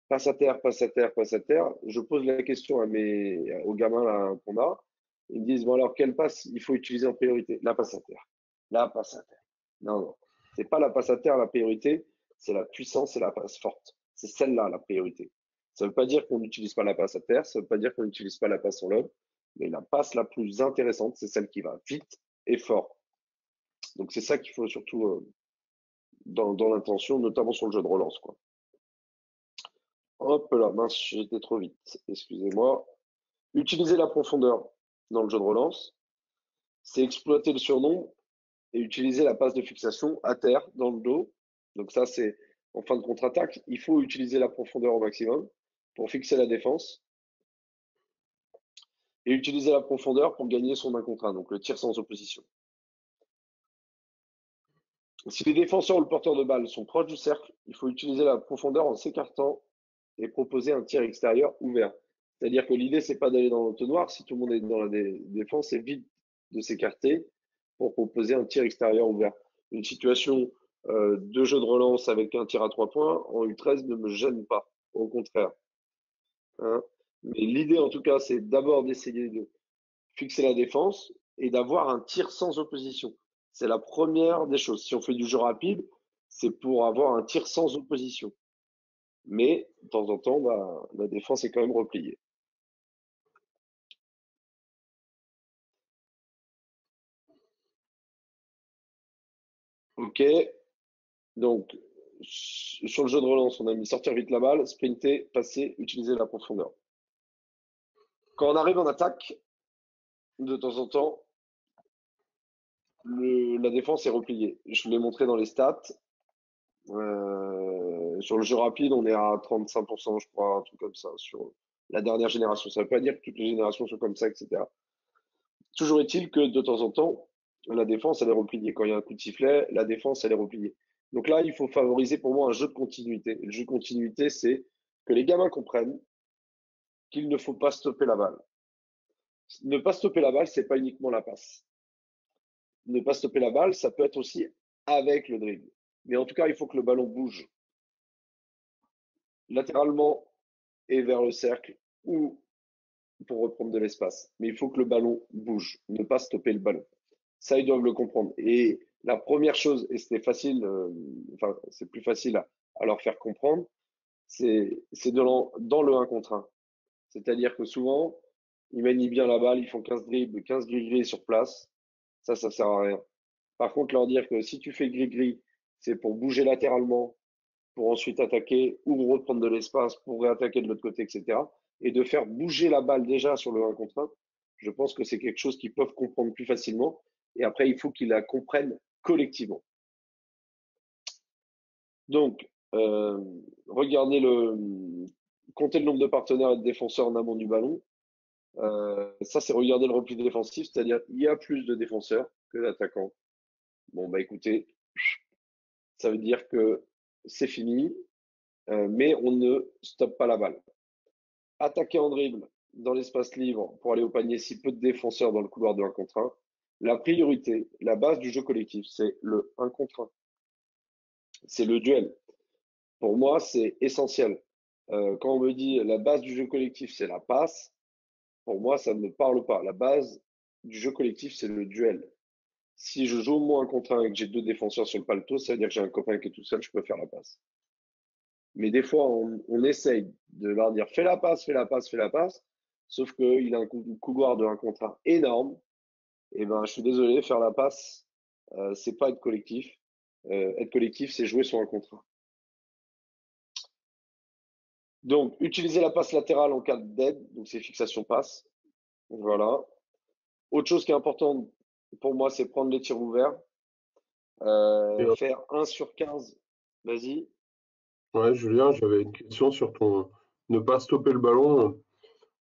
passe à terre, passe à terre, passe à terre, je pose la question aux gamins là qu'on a. Ils me disent, bon alors, quelle passe il faut utiliser en priorité? La passe à terre. La passe à terre. Non, non. C'est pas la passe à terre la priorité, c'est la puissance et la passe forte. C'est celle-là la priorité. Ça ne veut pas dire qu'on n'utilise pas la passe à terre, ça ne veut pas dire qu'on n'utilise pas la passe en lob, mais la passe la plus intéressante, c'est celle qui va vite et fort. Donc c'est ça qu'il faut surtout dans l'intention, notamment sur le jeu de relance, quoi. Hop là, mince, j'étais trop vite. Excusez-moi. Utiliser la profondeur dans le jeu de relance, c'est exploiter le surnom et utiliser la passe de fixation à terre, dans le dos. Donc ça, c'est en fin de contre-attaque. Il faut utiliser la profondeur au maximum pour fixer la défense et utiliser la profondeur pour gagner son 1 contre 1, donc le tir sans opposition. Si les défenseurs ou le porteur de balle sont proches du cercle, il faut utiliser la profondeur en s'écartant et proposer un tir extérieur ouvert. C'est-à-dire que l'idée, c'est pas d'aller dans l'entonnoir. Si tout le monde est dans la défense, c'est vite de s'écarter pour proposer un tir extérieur ouvert. Une situation de jeu de relance avec un tir à 3 points en U13 ne me gêne pas. Au contraire. Hein. Mais l'idée, en tout cas, c'est d'abord d'essayer de fixer la défense et d'avoir un tir sans opposition. C'est la première des choses. Si on fait du jeu rapide, c'est pour avoir un tir sans opposition. Mais de temps en temps, bah, la défense est quand même repliée. Ok, donc sur le jeu de relance, on a mis sortir vite la balle, sprinter, passer, utiliser la profondeur. Quand on arrive en attaque, de temps en temps, la défense est repliée. Je l'ai montré dans les stats. Sur le jeu rapide, on est à 35%, je crois, un truc comme ça, sur la dernière génération. Ça ne veut pas dire que toutes les générations sont comme ça, etc. Toujours est-il que de temps en temps, la défense, elle est repliée. Quand il y a un coup de sifflet, la défense, elle est repliée. Donc là, il faut favoriser pour moi un jeu de continuité. Le jeu de continuité, c'est que les gamins comprennent qu'il ne faut pas stopper la balle. Ne pas stopper la balle, c'est pas uniquement la passe. Ne pas stopper la balle, ça peut être aussi avec le dribble. Mais en tout cas, il faut que le ballon bouge latéralement et vers le cercle ou pour reprendre de l'espace. Mais il faut que le ballon bouge, ne pas stopper le ballon. Ça, ils doivent le comprendre. Et la première chose, et c'était facile, enfin, c'est plus facile à leur faire comprendre, c'est dans le 1 contre 1. C'est-à-dire que souvent, ils manient bien la balle, ils font 15 dribbles, 15 gris-gris sur place. Ça sert à rien. Par contre, leur dire que si tu fais gris-gris, c'est pour bouger latéralement, pour ensuite attaquer ou reprendre de l'espace pour réattaquer de l'autre côté, etc. Et de faire bouger la balle déjà sur le 1 contre 1, je pense que c'est quelque chose qu'ils peuvent comprendre plus facilement. Et après, il faut qu'ils la comprennent collectivement. Donc, regardez compter le nombre de partenaires et de défenseurs en amont du ballon. Ça, c'est regarder le repli défensif, c'est-à-dire il y a plus de défenseurs que d'attaquants. Bon, bah écoutez, ça veut dire que c'est fini, mais on ne stoppe pas la balle. Attaquer en dribble dans l'espace libre pour aller au panier si peu de défenseurs dans le couloir de 1 contre 1. La priorité, la base du jeu collectif, c'est le 1 contre 1. C'est le duel. Pour moi, c'est essentiel. Quand on me dit la base du jeu collectif, c'est la passe, pour moi, ça ne me parle pas. La base du jeu collectif, c'est le duel. Si je joue moi 1 contre 1 et que j'ai 2 défenseurs sur le paletot, ça veut dire que j'ai un copain qui est tout seul, je peux faire la passe. Mais des fois, on essaye de leur dire fais la passe, fais la passe, fais la passe. sauf qu'il a un couloir de 1 contre 1 énorme. Et ben, je suis désolé, faire la passe, c'est pas être collectif. Être collectif, c'est jouer sur 1 contre 1. Donc, utiliser la passe latérale en cas d'aide, donc c'est fixation passe. Voilà. Autre chose qui est importante pour moi, c'est prendre les tirs ouverts. Et, Faire 1 sur 15. Vas-y. ouais, Julien, j'avais une question sur ton ne pas stopper le ballon.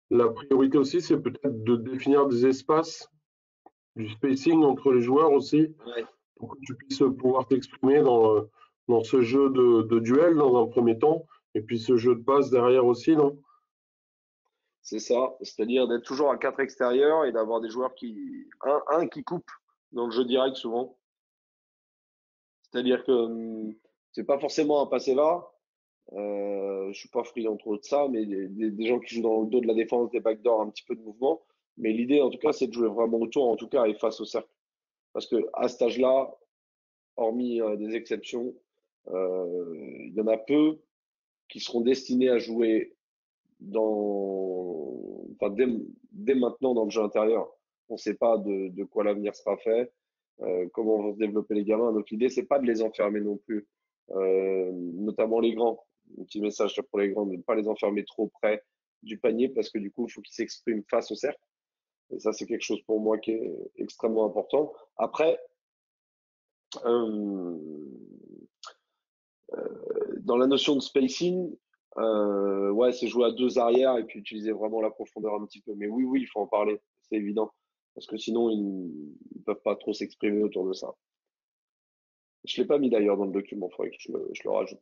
La priorité aussi, c'est peut-être de définir des espaces, du spacing entre les joueurs aussi, Ouais, pour que tu puisses pouvoir t'exprimer dans ce jeu de duel dans un premier temps, et puis ce jeu de passe derrière aussi, non? c'est ça. C'est-à-dire d'être toujours à 4 extérieurs et d'avoir des joueurs qui. Un qui coupe dans le jeu direct souvent. C'est-à-dire que c'est pas forcément un passé là. Je suis pas friand trop de ça, mais des gens qui jouent dans le dos de la défense, des backdoors, un petit peu de mouvement. Mais l'idée, en tout cas, c'est de jouer vraiment autour, en tout cas, et face au cercle. Parce que à cet âge-là, hormis des exceptions, il y en a peu qui seront destinés à jouer enfin, dès maintenant dans le jeu intérieur. On ne sait pas de quoi l'avenir sera fait, comment vont se développer les gamins. Donc l'idée, c'est pas de les enfermer non plus, notamment les grands. Un petit message pour les grands, de ne pas les enfermer trop près du panier parce que du coup, il faut qu'ils s'expriment face au cercle. Et ça, c'est quelque chose pour moi qui est extrêmement important. Après, euh, dans la notion de spacing, ouais, c'est jouer à 2 arrières et puis utiliser vraiment la profondeur un petit peu. Mais oui, il faut en parler, c'est évident. Parce que sinon, ils ne peuvent pas trop s'exprimer autour de ça. Je ne l'ai pas mis d'ailleurs dans le document, il faudrait que je le rajoute.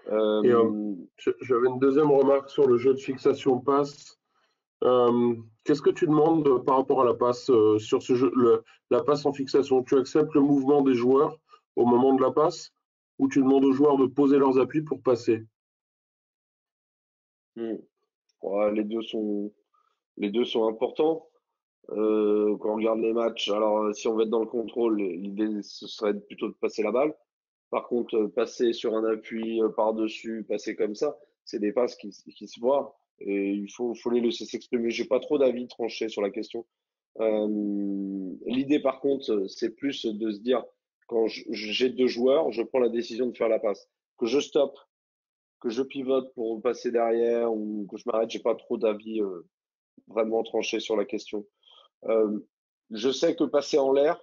Et Euh, j'avais une deuxième remarque sur le jeu de fixation passe. Qu'est-ce que tu demandes par rapport à la passe sur ce jeu, la passe en fixation? Tu acceptes le mouvement des joueurs au moment de la passe ou tu demandes aux joueurs de poser leurs appuis pour passer? ouais, les deux sont importants. Quand on regarde les matchs, alors si on veut être dans le contrôle, l'idée ce serait plutôt de passer la balle. Par contre, passer sur un appui par-dessus, passer comme ça, c'est des passes qui se voient et faut les laisser s'exprimer. J'ai pas trop d'avis tranché sur la question. L'idée, par contre, c'est plus de se dire, quand j'ai 2 joueurs, je prends la décision de faire la passe. Que je stoppe, que je pivote pour passer derrière ou que je m'arrête, j'ai pas trop d'avis vraiment tranché sur la question. Euh, je sais que passer en l'air,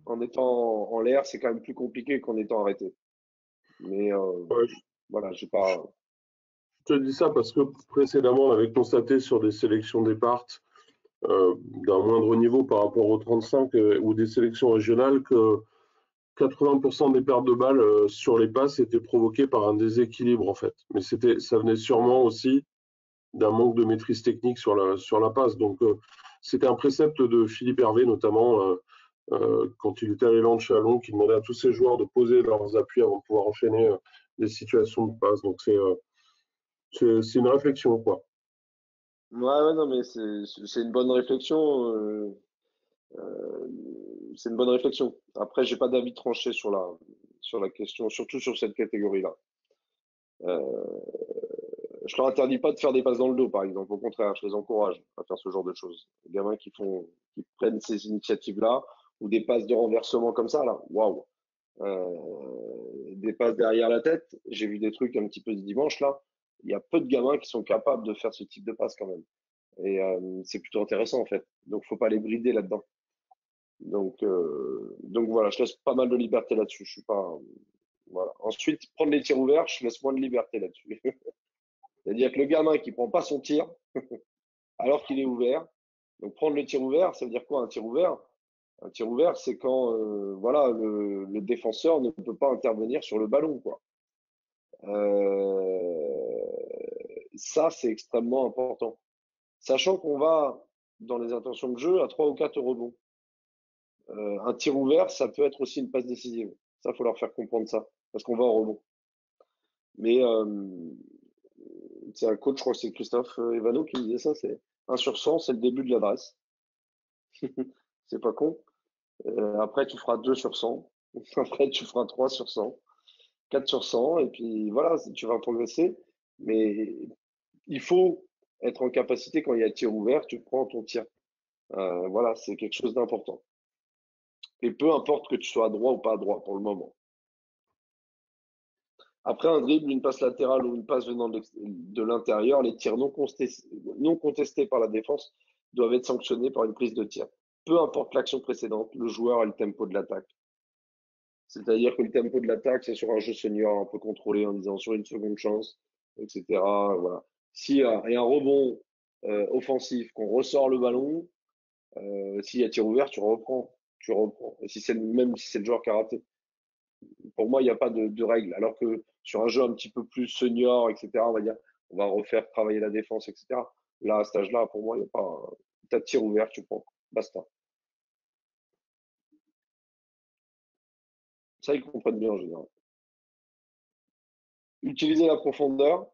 en étant en l'air, c'est quand même plus compliqué qu'en étant arrêté. Mais Ouais, voilà, j'ai je pas. te dis ça parce que précédemment, on avait constaté sur des sélections départ d'un moindre niveau par rapport aux 35 ou des sélections régionales que 80% des pertes de balles sur les passes étaient provoquées par un déséquilibre en fait. Mais ça venait sûrement aussi d'un manque de maîtrise technique sur la passe. Donc c'était un précepte de Philippe Hervé notamment quand il était à l'élan de Chalon qui demandait à tous ses joueurs de poser leurs appuis avant de pouvoir enchaîner les situations de passe. Donc c'est une réflexion quoi. Ouais, non, mais c'est une bonne réflexion. Euh, c'est une bonne réflexion. Après, j'ai pas d'avis tranché sur la question, surtout sur cette catégorie-là. Euh, je leur interdis pas de faire des passes dans le dos, par exemple. Au contraire, je les encourage à faire ce genre de choses. Les gamins qui prennent ces initiatives-là, ou des passes de renversement comme ça, là, waouh. Des passes derrière la tête. J'ai vu des trucs un petit peu ce dimanche, là. Il y a peu de gamins qui sont capables de faire ce type de passe quand même. Et c'est plutôt intéressant, en fait. Donc, faut pas les brider là-dedans. Donc voilà, je laisse pas mal de liberté là-dessus. Je suis pas, voilà. Ensuite, prendre les tirs ouverts, je laisse moins de liberté là-dessus. C'est-à-dire que le gamin qui prend pas son tir alors qu'il est ouvert, donc prendre le tir ouvert, ça veut dire quoi un tir ouvert? Un tir ouvert, c'est quand voilà le défenseur ne peut pas intervenir sur le ballon, quoi. Euh, Ça, c'est extrêmement important. Sachant qu'on va dans les intentions de jeu à 3 ou 4 rebonds. Un tir ouvert, ça peut être aussi une passe décisive. Ça, faut leur faire comprendre ça, parce qu'on va au rebond. Mais c'est un coach, je crois que c'est Christophe Evano qui me disait ça, c'est 1 sur 100, c'est le début de l'adresse. C'est pas con. Après, tu feras 2 sur 100. Après, tu feras 3 sur 100, 4 sur 100, et puis voilà, tu vas progresser. Mais il faut être en capacité, quand il y a tir ouvert, tu prends ton tir. Voilà, c'est quelque chose d'important. Et peu importe que tu sois à droit ou pas à droit pour le moment. Après un dribble, une passe latérale ou une passe venant de l'intérieur, les tirs non contestés par la défense doivent être sanctionnés par une prise de tir. Peu importe l'action précédente, le joueur et le tempo de l'attaque. C'est-à-dire que le tempo de l'attaque, c'est sur un jeu senior un peu contrôlé en disant sur une seconde chance, etc. Voilà. S'il y a un rebond offensif, qu'on ressort le ballon, s'il y a tir ouvert, tu reprends. Tu reprends. Et même si c'est le joueur qui a raté. Pour moi, il n'y a pas de règle. Alors que sur un jeu un petit peu plus senior, etc., on va dire, on va refaire travailler la défense, etc. Là, à cet âge-là, pour moi, il n'y a pas. T'as tir ouvert, tu prends. Basta. Ça, ils comprennent bien en général. Utiliser la profondeur,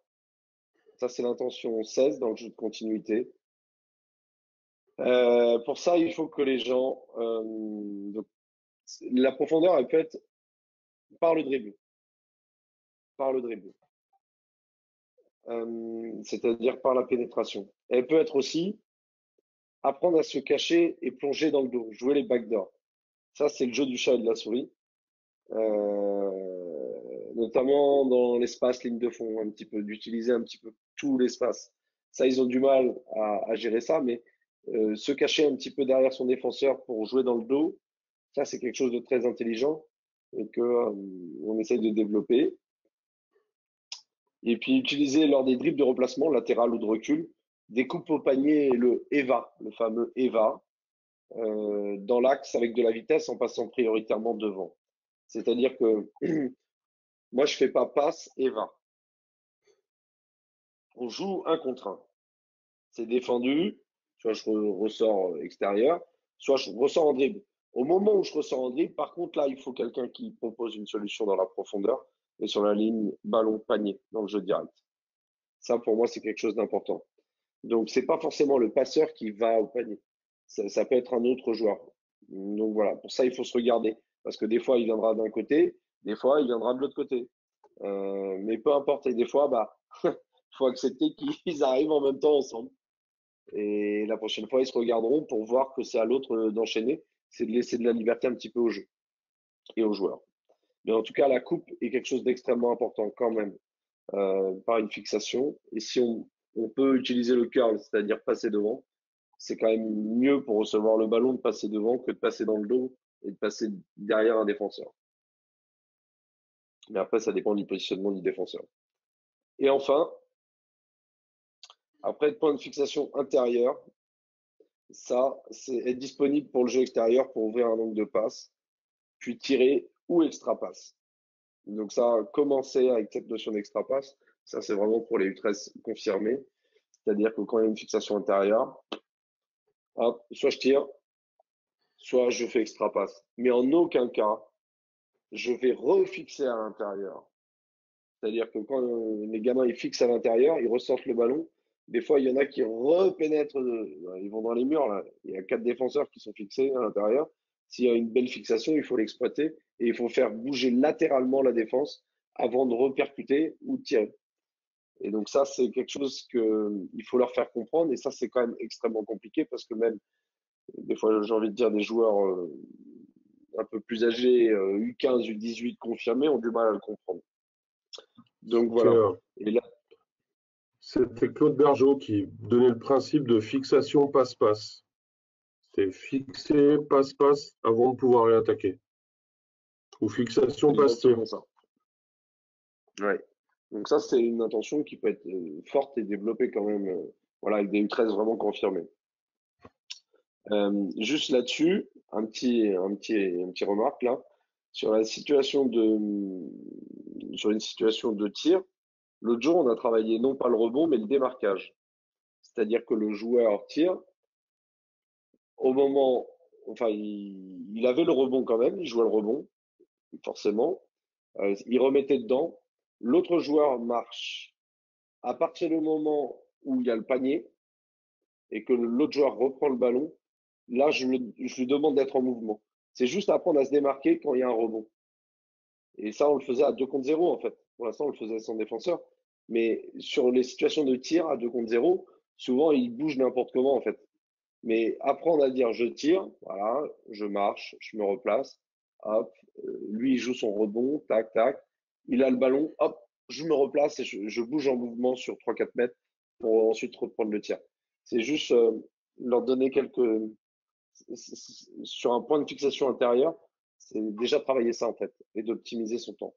ça c'est l'intention 16 dans le jeu de continuité. Pour ça, il faut que les gens. Donc, la profondeur, elle peut être par le dribble. Par le dribble. C'est-à-dire par la pénétration. Elle peut être aussi apprendre à se cacher et plonger dans le dos, jouer les backdoors. Ça, c'est le jeu du chat et de la souris. Notamment dans l'espace ligne de fond, un petit peu, d'utiliser un petit peu tout l'espace. Ça, ils ont du mal à gérer ça, mais se cacher un petit peu derrière son défenseur pour jouer dans le dos, ça, c'est quelque chose de très intelligent et que on essaye de développer. Et puis utiliser lors des dribbles de replacement, latéral ou de recul, des coupes au panier et le EVA, le fameux EVA, dans l'axe avec de la vitesse en passant prioritairement devant. C'est-à-dire que moi, je fais pas passe EVA. On joue un contre un. C'est défendu, soit je ressors extérieur, soit je ressors en dribble. Au moment où je ressors en dribble, par contre, là, il faut quelqu'un qui propose une solution dans la profondeur et sur la ligne ballon-panier dans le jeu direct. Ça, pour moi, c'est quelque chose d'important. Donc, c'est pas forcément le passeur qui va au panier. Ça peut être un autre joueur. Donc voilà, pour ça, il faut se regarder. Parce que des fois, il viendra d'un côté, des fois, il viendra de l'autre côté. Mais peu importe, et des fois, bah, il faut accepter qu'ils arrivent en même temps ensemble. Et la prochaine fois, ils se regarderont pour voir que c'est à l'autre d'enchaîner. C'est de laisser de la liberté un petit peu au jeu et aux joueurs. Mais en tout cas, la coupe est quelque chose d'extrêmement important quand même, par une fixation. Et si on peut utiliser le curl, c'est-à-dire passer devant, c'est quand même mieux pour recevoir le ballon de passer devant que de passer dans le dos et de passer derrière un défenseur. Mais après, ça dépend du positionnement du défenseur. Et enfin, après, point de fixation intérieur, ça, c'est être disponible pour le jeu extérieur pour ouvrir un angle de passe, puis tirer ou extra passe. Donc ça, commencer avec cette notion d'extra passe, ça c'est vraiment pour les U13 confirmés. C'est-à-dire que quand il y a une fixation intérieure, hop, soit je tire, soit je fais extra passe. Mais en aucun cas, je vais refixer à l'intérieur. C'est-à-dire que quand les gamins ils fixent à l'intérieur, ils ressortent le ballon. Des fois, il y en a qui repénètrent, ils vont dans les murs. Là. Il y a 4 défenseurs qui sont fixés à l'intérieur. S'il y a une belle fixation, il faut l'exploiter et il faut faire bouger latéralement la défense avant de repercuter ou de tirer. Et donc ça, c'est quelque chose qu'il faut leur faire comprendre. Et ça, c'est quand même extrêmement compliqué parce que même, des fois, j'ai envie de dire, des joueurs un peu plus âgés, U15, U18 confirmés, ont du mal à le comprendre. Donc voilà. Et là, c'était Claude Bergeau qui donnait le principe de fixation passe-passe. C'est fixer passe-passe avant de pouvoir réattaquer. Ou fixation passe-tir. exactement ça. Ouais. Donc ça, c'est une intention qui peut être forte et développée quand même, voilà, avec des U13 vraiment confirmés. Juste là-dessus, un petit remarque là, sur une situation de tir. L'autre jour, on a travaillé non pas le rebond, mais le démarquage. C'est-à-dire que le joueur tire au moment, enfin, il avait le rebond quand même, il jouait le rebond, forcément. Il remettait dedans. L'autre joueur marche. À partir du moment où il y a le panier et que l'autre joueur reprend le ballon, là, je lui demande d'être en mouvement. C'est juste apprendre à se démarquer quand il y a un rebond. Et ça, on le faisait à 2 contre 0, en fait. Pour l'instant, on le faisait sans défenseur. Mais sur les situations de tir à 2 contre 0, souvent ils bougent n'importe comment en fait. Mais apprendre à dire je tire, voilà, je marche, je me replace, hop, lui il joue son rebond, tac, tac, il a le ballon, hop, je me replace et je bouge en mouvement sur 3-4 mètres pour ensuite reprendre le tir. C'est juste leur donner sur un point de fixation intérieur, c'est déjà travailler ça en fait et d'optimiser son temps.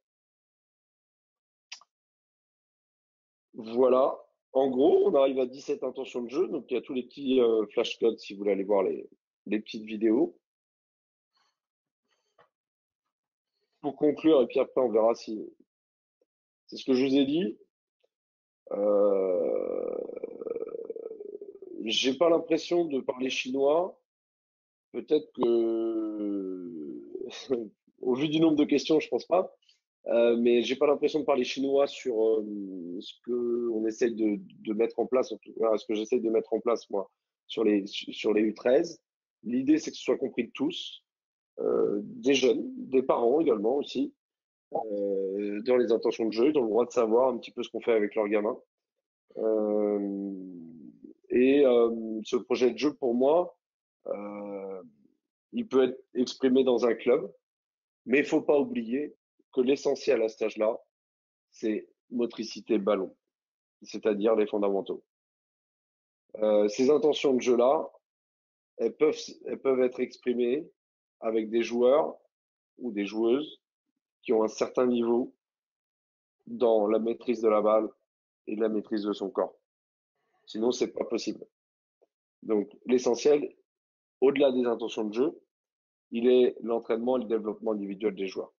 Voilà. En gros, on arrive à 17 intentions de jeu. Donc, il y a tous les petits flashcodes si vous voulez aller voir les petites vidéos. Pour conclure, et puis après, on verra si c'est ce que je vous ai dit. Euh, j'ai pas l'impression de parler chinois. Peut-être que, au vu du nombre de questions, je pense pas. Mais j'ai pas l'impression de parler chinois sur ce que on essaye de mettre en place, en tout cas, ce que j'essaye de mettre en place moi sur les U13. L'idée, c'est que ce soit compris de tous, des jeunes, des parents également aussi, dans les intentions de jeu, dans le droit de savoir un petit peu ce qu'on fait avec leurs gamins. Euh, et ce projet de jeu, pour moi, euh, il peut être exprimé dans un club, mais il faut pas oublier que l'essentiel à cet âge-là, c'est motricité ballon, c'est-à-dire les fondamentaux. Ces intentions de jeu-là, elles peuvent être exprimées avec des joueurs ou des joueuses qui ont un certain niveau dans la maîtrise de la balle et la maîtrise de son corps. Sinon, c'est pas possible. Donc, l'essentiel, au-delà des intentions de jeu, il est l'entraînement et le développement individuel des joueurs.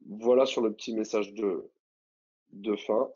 Voilà sur le petit message de fin.